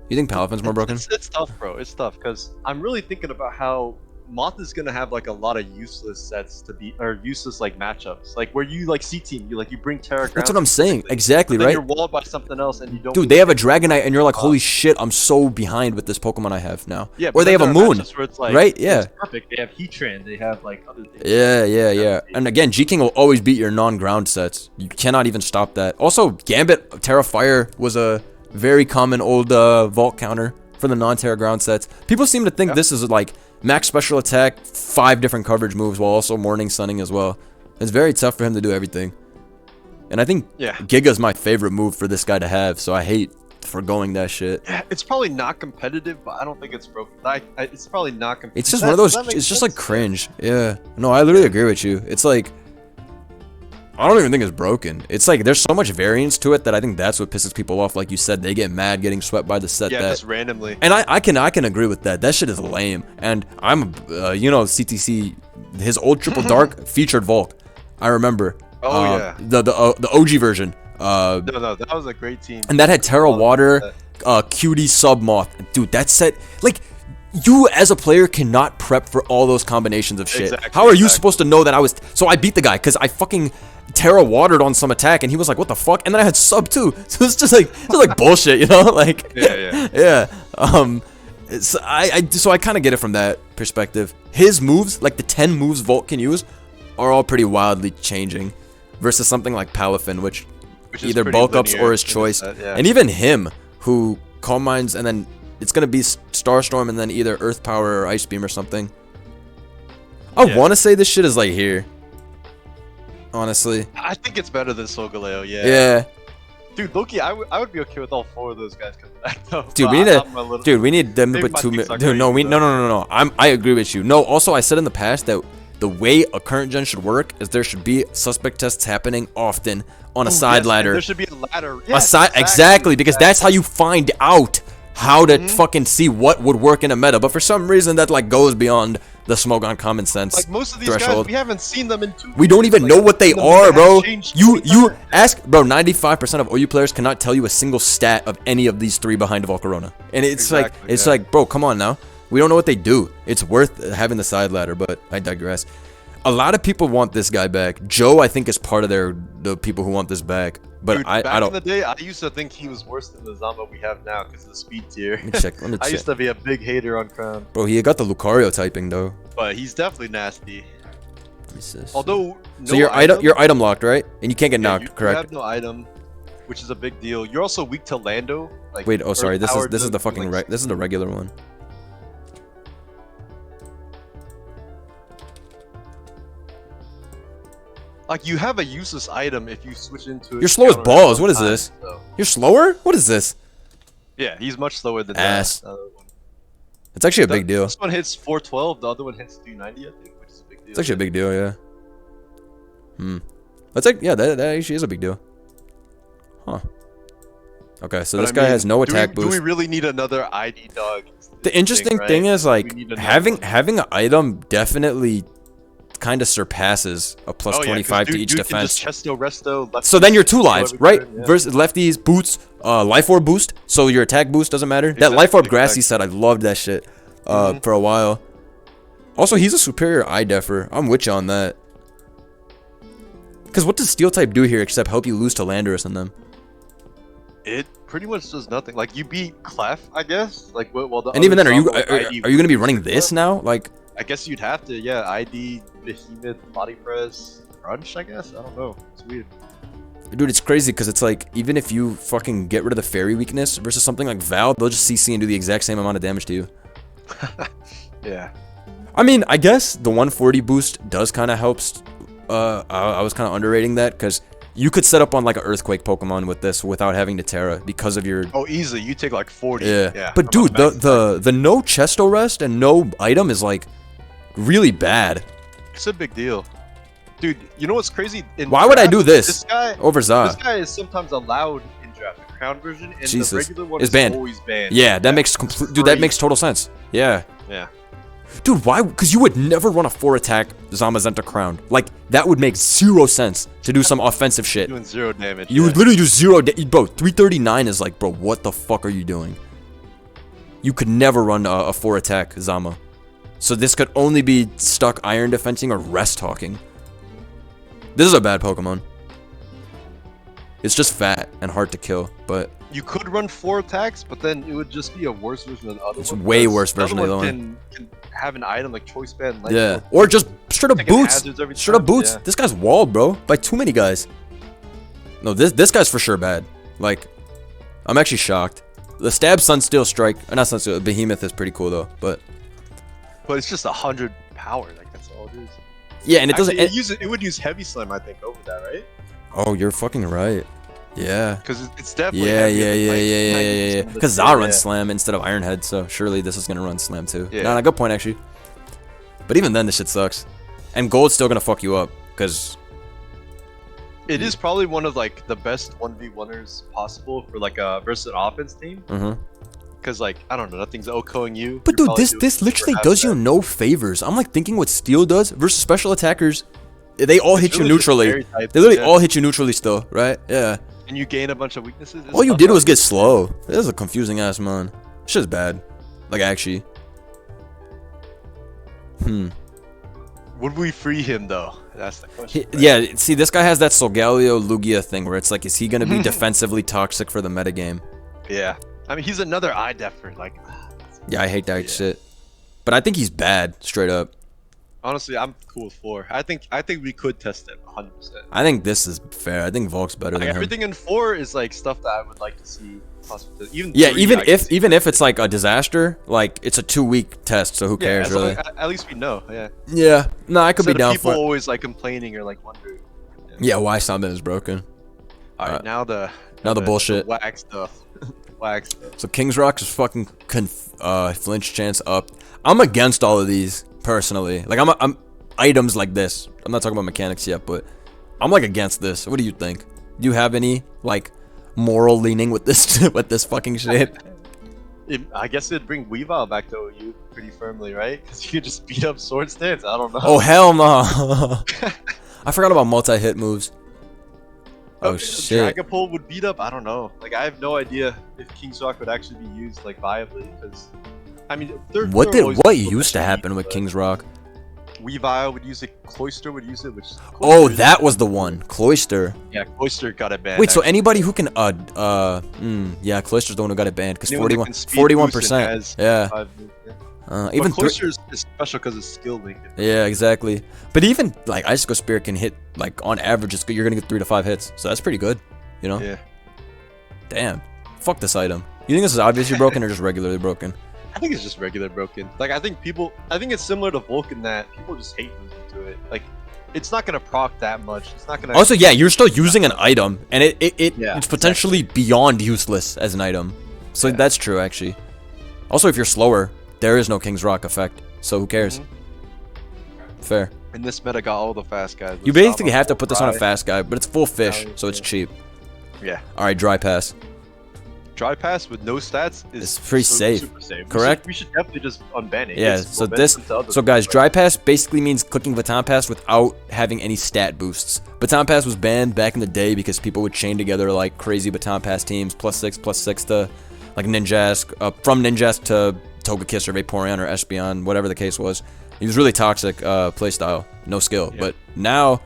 A: You think Palafin's more broken?
C: It's tough, bro. It's tough because I'm really thinking about how Moth is gonna have like a lot of useless sets to be, or useless like matchups, like where you like C-team, you bring Terra.
A: That's what I'm saying, exactly, right?
C: You're walled by something else, and you don't.
A: Dude, they have a Dragonite, and you're like, holy shit, I'm so behind with this Pokemon I have now.
C: Yeah,
A: or they have a Moon,
C: where it's like,
A: right? Yeah,
C: it's perfect. They have Heatran, they have like other things.
A: Yeah. And again, G-King will always beat your non-ground sets. You cannot even stop that. Also, Gambit Terra Fire was a very common old vault counter for the non-Terra ground sets. People seem to think this is like max special attack, 5 different coverage moves while also morning sunning as well. It's very tough for him to do everything. And I think Giga's my favorite move for this guy to have, so I hate forgoing that shit.
C: Yeah, it's probably not competitive, but I don't think it's broken. It's probably not competitive.
A: It's just one of those, it's just like cringe. Yeah. No, I literally agree with you. It's like, I don't even think it's broken. It's like there's so much variance to it that I think that's what pisses people off. Like you said, they get mad getting swept by the set.
C: Yeah, just randomly.
A: And I can agree with that. That shit is lame. And I'm CTC, his old Triple Dark featured Volk. I remember.
C: Oh yeah.
A: The OG version.
C: No, that was a great team.
A: And that had Terra Water, Cutie Sub Moth. Dude, that set, like, you as a player cannot prep for all those combinations of shit. How are you supposed to know that I was? So I beat the guy because I fucking Terra Watered on some attack, and he was like, "What the fuck?" And then I had sub too. So it's just like bullshit, you know? Like yeah. So I kind of get it from that perspective. His moves, like the 10 moves Volt can use, are all pretty wildly changing, versus something like Palafin, which either bulk ups or his choice. And even him, who Calm Minds, and then it's gonna be Starstorm, and then either Earth Power or Ice Beam or something. I want to say this shit is like here. Honestly,
C: I think it's better than Solgaleo.
A: Yeah.
C: Dude, Loki, I would be okay with all 4 of those guys coming back though.
A: Dude, we need them to put 2 million. Dude, no, no. I agree with you. No, also I said in the past that the way a current gen should work is there should be suspect tests happening often on a side ladder.
C: There should be a ladder. Yes,
A: exactly, because that's how you find out how to fucking see what would work in a meta. But for some reason that like goes beyond the Smogon common sense
C: like most of these
A: threshold.
C: guys, we haven't seen them in 2 years.
A: We don't even know what they
C: the
A: are, bro.
C: You
A: Ask, bro. 95% of OU players cannot tell you a single stat of any of these 3 behind Volcarona, and it's like, bro, come on now. We don't know what they do. It's worth having the side ladder, but I digress. A lot of people want this guy back. Joe, I think, is part of the people who want this back. But
C: dude,
A: I don't.
C: Back in the day, I used to think he was worse than the Zamba we have now because of the speed tier.
A: Let me check.
C: I used to be a big hater on Crown.
A: Bro, he got the Lucario typing though.
C: But he's definitely nasty.
A: Let me see.
C: Although,
A: so you're item locked, right? And you can't get knocked, correct?
C: You have no item, which is a big deal. You're also weak to Lando. Like,
A: wait, oh sorry. This is the fucking this is the regular one.
C: Like, you have a useless item if you switch into it.
A: You're slow as balls. What is this? So. You're slower? What is this?
C: Yeah, he's much slower than
A: ass.
C: The other one.
A: It's actually a big deal.
C: This one hits 412, the other one hits 390, I think, which is a big deal.
A: It's actually a big deal, yeah. That's like, yeah, that actually is a big deal. Huh. Okay, so this guy has no attack boost.
C: Do we really need another ID dog?
A: The interesting thing is, like, having an item definitely kind of surpasses a plus 25 to each defense. So then you're 2 lives, right? Yeah. Versus lefties, boots, life orb boost. So your attack boost doesn't matter. Exactly, that life orb grassy set, I loved that shit for a while. Also, he's a superior eye deffer. I'm with you on that. Because what does steel type do here except help you lose to Landorus and them?
C: It pretty much does nothing. Like, you beat Clef, I guess. Like, well, the
A: and even then, are you gonna be running this now? Like,
C: I guess you'd have to, yeah. ID, Behemoth, Body Press, Crunch, I guess? I don't know. It's weird.
A: Dude, it's crazy because it's like, even if you fucking get rid of the fairy weakness versus something like Val, they'll just CC and do the exact same amount of damage to you.
C: Yeah.
A: I mean, I guess the 140 boost does kind of help. I was kind of underrating that because you could set up on like an Earthquake Pokemon with this without having to Terra because of your...
C: Oh, easily. You take like 40.
A: Yeah. But dude, the no Chesto Rest and no item is like... really bad.
C: It's a big deal. Dude, you know what's crazy?
A: Why would I do this over Za?
C: This guy is sometimes allowed in draft. The crown version and the regular one is always banned.
A: Yeah, that makes complete... Dude, that makes total sense. Yeah.
C: Yeah.
A: Dude, why? Because you would never run a 4-attack Zamazenta Crown. Like, that would make 0 sense to do some offensive shit.
C: Doing 0 damage.
A: You would literally do 0 damage. Bro, 339 is like, bro, what the fuck are you doing? You could never run a 4-attack Zama. So this could only be stuck iron defensing or rest talking. This is a bad Pokemon. It's just fat and hard to kill, but...
C: You could run 4 attacks, but then it would just be a worse version of the other one.
A: It's way worse version of the other one.
C: Can have an item like Choice Band.
A: Yeah, or just straight up boots. Straight up boots. Yeah. This guy's walled, bro, by too many guys. No, this guy's for sure bad. Like, I'm actually shocked. The Stab Sunsteel Strike, not Sunsteel, Behemoth is pretty cool though, but
C: it's just 100 power. Like, that's all it is.
A: Yeah, and it doesn't.
C: It would use Heavy Slam, I think, over that, right?
A: Oh, you're fucking right. Yeah.
C: Because it's definitely.
A: Yeah. Because Za runs Slam instead of Iron Head, so surely this is gonna run Slam too. Yeah. No, good point actually. But even then, this shit sucks. And Gold's still gonna fuck you up, because
C: it is probably one of like the best 1v1ers possible for like a versus an offense team. Because like, I don't know, nothing's OHKOing you.
A: But dude, this literally does you no favors. I'm like thinking what Steel does versus special attackers. They all hit you neutrally. They literally all hit you neutrally still, right? Yeah.
C: And you gain a bunch of weaknesses.
A: All you did was get slow. This is a confusing ass mon. Shit's bad. Like, actually.
C: Would we free him though? That's the question.
A: Yeah, see, this guy has that Solgaleo Lugia thing where it's like, is he gonna be defensively toxic for the metagame?
C: Yeah. I mean, he's another eye deffer. Like,
A: yeah, I hate that shit. But I think he's bad, straight up.
C: Honestly, I'm cool with 4. I think we could test it 100%.
A: I think this is fair. I think Volk's better than him.
C: Everything in 4 is like stuff that I would like to see. Even
A: even if it's like a disaster, like it's a 2-week test, so who cares really?
C: At least we know. Yeah.
A: Yeah. No, I could be down
C: for it.
A: People
C: always like complaining or like wondering.
A: Yeah, why something is broken.
C: All right, now the
A: Now the bullshit.
C: Whack stuff. Whack stuff.
A: So King's Rock is fucking flinch chance up. I'm against all of these personally. Like I'm items like this. I'm not talking about mechanics yet, but I'm like against this. What do you think? Do you have any like moral leaning with this with this fucking shit?
C: I guess it'd bring Weavile back to OU pretty firmly, right? Because you could just beat up Sword Stance. I don't know.
A: Oh hell no! I forgot about multi-hit moves. Oh shit!
C: Dragapult would beat up. I don't know. Like I have no idea if King's Rock would actually be used like viably because, I mean,
A: what used to happen with King's Rock?
C: Weavile would use it. Cloyster would use it. Which
A: oh, that was the one. Cloyster.
C: Yeah, Cloyster got it banned.
A: Wait, so anybody who can yeah, Cloyster's the one who got it banned because 41%. Yeah. Even
C: Cloyster is special because it's skill linked.
A: Yeah, exactly. But even like Icicle Spear can hit like on average, you're gonna get 3 to 5 hits, so that's pretty good. You know?
C: Yeah.
A: Damn. Fuck this item. You think this is obviously broken or just regularly broken?
C: I think it's just regular broken. Like I think it's similar to Vulcan that people just hate losing to it. Like it's not gonna proc that much. It's not gonna.
A: Also, yeah, you're still using an item, and it's potentially beyond useless as an item. So that's true actually. Also, if you're slower, there is no King's Rock effect, so who cares? Fair.
C: And this meta got all the fast guys.
A: You basically have to put this on a fast guy, but it's full fish, so it's cheap.
C: Yeah.
A: All right, dry pass.
C: Dry pass with no stats is
A: pretty safe.
C: Super safe.
A: Correct?
C: We should definitely just unban it.
A: Yeah, so guys, dry pass basically means clicking Baton Pass without having any stat boosts. Baton Pass was banned back in the day because people would chain together like crazy Baton Pass teams, +6/+6 to like Ninjask, from Ninjask to Togekiss or Vaporeon or Espeon, whatever the case was. He was really toxic playstyle, no skill. But now,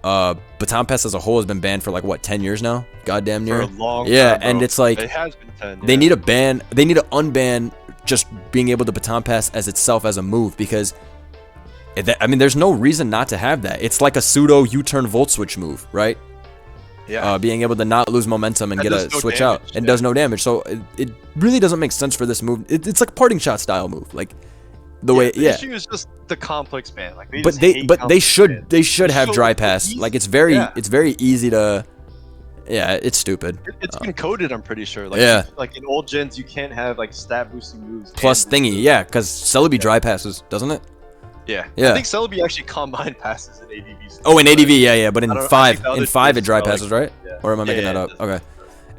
A: Baton Pass as a whole has been banned for like what, 10 years now? Goddamn near.
C: For a long
A: yeah,
C: time,
A: and it's like
C: it has been 10.
A: They need a ban. They need to unban just being able to Baton Pass as itself as a move because, I mean, there's no reason not to have that. It's like a pseudo U-turn Volt Switch move, right?
C: Yeah.
A: Being able to not lose momentum and get a switch out and does no damage. So it really doesn't make sense for this move. It's like a parting shot style move, like the way.
C: The issue is just the complex ban. Like
A: they should have dry pass. Like it's very easy to. Yeah, it's stupid.
C: It's been coded, I'm pretty sure. Like, like in old gens, you can't have like stat boosting moves.
A: Plus thingy, yeah, because Celebi dry passes, doesn't it?
C: Yeah. I think Celebi actually combined passes in ADV.
A: Oh, in ADV, yeah, but in 5, it dry passes, right? Yeah. Or am I making that up? Okay.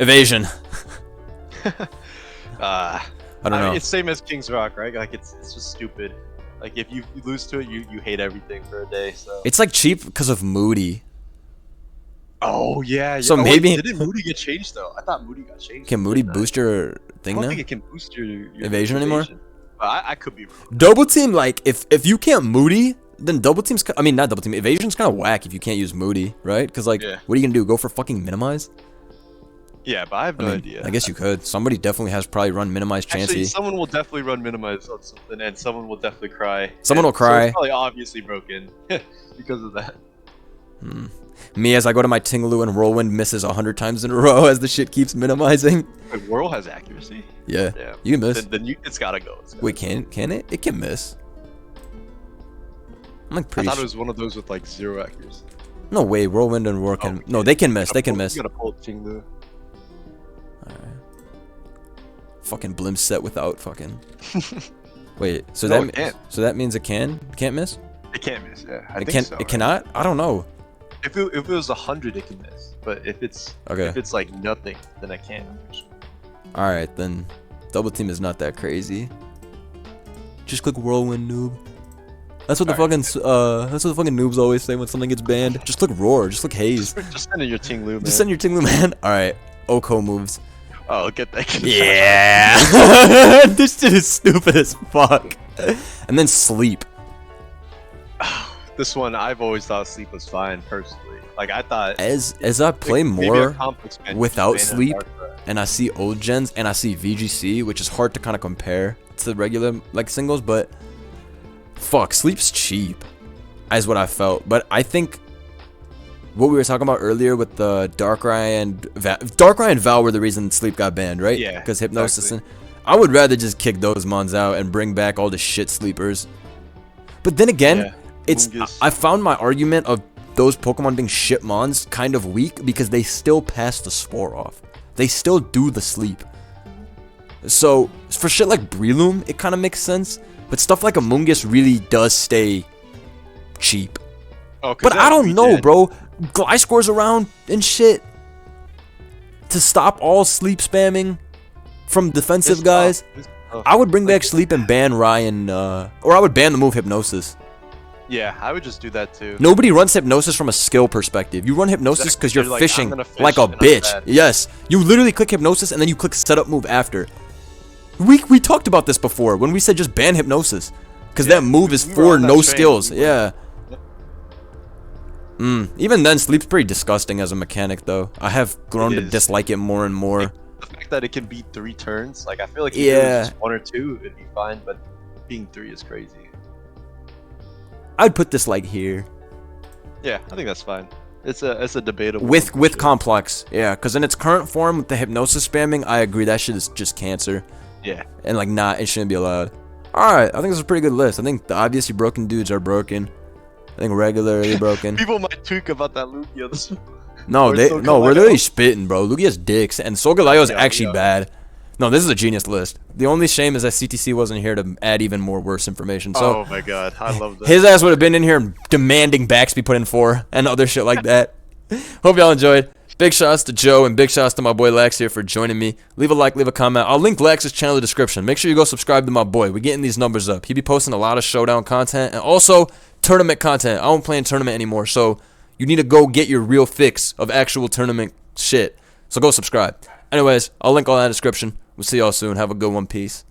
A: Evasion.
C: I
A: don't know.
C: It's same as King's Rock, right? Like it's just stupid. Like if you lose to it, you hate everything for a day. So
A: it's like cheap because of Moody.
C: Oh yeah.
A: So maybe
C: didn't Moody get changed though? I thought Moody got changed.
A: Can Moody boost your thing now?
C: I don't think it can boost your
A: evasion anymore.
C: I could be wrong.
A: Double team, like if you can't Moody, then double team's. I mean, not double team. Evasion's kind of whack if you can't use Moody, right? Because like, what are you gonna do? Go for fucking minimize?
C: Yeah, but I have no idea.
A: I guess you could. Somebody definitely has probably run minimize Chansey.
C: Actually, someone will definitely run minimize on something, and someone will definitely cry.
A: Someone will cry.
C: So it's probably obviously broken because of that.
A: Me, as I go to my Tingaloo and Whirlwind misses 100 times in a row as the shit keeps minimizing.
C: Wait, Whirl has accuracy?
A: Yeah. You can miss.
C: Then it's gotta go.
A: Wait, can it? It can miss. I'm like pretty
C: I thought it was one of those with like 0 accuracy.
A: No way, Whirlwind and Whirl can. No, they can miss. They can miss.
C: You gotta pull Tingaloo.
A: Alright. Fucking Blim set without fucking. Wait, so that means it can't miss?
C: It can't miss, yeah. I think so.
A: It cannot? I don't know.
C: If it was 100, it can miss. But if it's like nothing, then I can't.
A: All right, then double team is not that crazy. Just click Whirlwind, noob. That's what the fucking noobs always say when something gets banned. Just click Roar. Just click Haze.
C: Just send in your Tingaloo, man.
A: Just send your Tingaloo, man. All right, Oko moves.
C: Oh, get that.
A: Yeah. This shit is stupid as fuck. And then sleep.
C: This one, I've always thought sleep was fine, personally. Like, I thought...
A: As I play more without sleep, and I see old gens, and I see VGC, which is hard to kind of compare to the regular, like, singles, but... Fuck, sleep's cheap, is what I felt. But I think... What we were talking about earlier with the Darkrai and Val were the reason sleep got banned, right?
C: Yeah,
A: because Hypnosis and... I would rather just kick those mons out and bring back all the shit sleepers. But then again... I found my argument of those Pokemon being Shipmons kind of weak because they still pass the Spore off. They still do the sleep. So, for shit like Breloom, it kind of makes sense. But stuff like Amoonguss really does stay cheap.
C: Oh,
A: but I don't know, bro. Gliscor's around and shit. To stop all sleep spamming from defensive guys, I would bring back sleep and ban Ryan, or I would ban the move Hypnosis.
C: Yeah, I would just do that too.
A: Nobody runs Hypnosis from a skill perspective. You run Hypnosis because you're fishing like a bitch. Yes, you literally click Hypnosis and then you click setup move after. We talked about this before when we said just ban Hypnosis because that move is for no skills. Yeah. Even then, sleep's pretty disgusting as a mechanic, though. I have grown to dislike it more and more.
C: The fact that it can beat 3 turns, like I feel like if it was just 1 or 2, it'd be fine. But being 3 is crazy.
A: I'd put this like here.
C: Yeah, I think that's fine. It's a debatable.
A: With complex, yeah, because in its current form with the Hypnosis spamming, I agree that shit is just cancer.
C: Yeah. And
A: like, it shouldn't be allowed. All right, I think this is a pretty good list. I think the obviously broken dudes are broken. I think regularly broken.
C: People might tweak about that Lugia.
A: No, we're literally spitting, bro. Lugia's dicks, and Solgaleo is actually bad. No, this is a genius list. The only shame is that CTC wasn't here to add even more worse information. So,
C: oh my god, I love that.
A: His ass would have been in here demanding backs be put in 4 and other shit like that. Hope y'all enjoyed. Big shouts to Joe and big shouts to my boy Lax here for joining me. Leave a like, leave a comment. I'll link Lax's channel in the description. Make sure you go subscribe to my boy. We're getting these numbers up. He be posting a lot of showdown content and also tournament content. I don't play in tournament anymore, so you need to go get your real fix of actual tournament shit. So go subscribe. Anyways, I'll link all that in the description. We'll see y'all soon. Have a good one. Peace.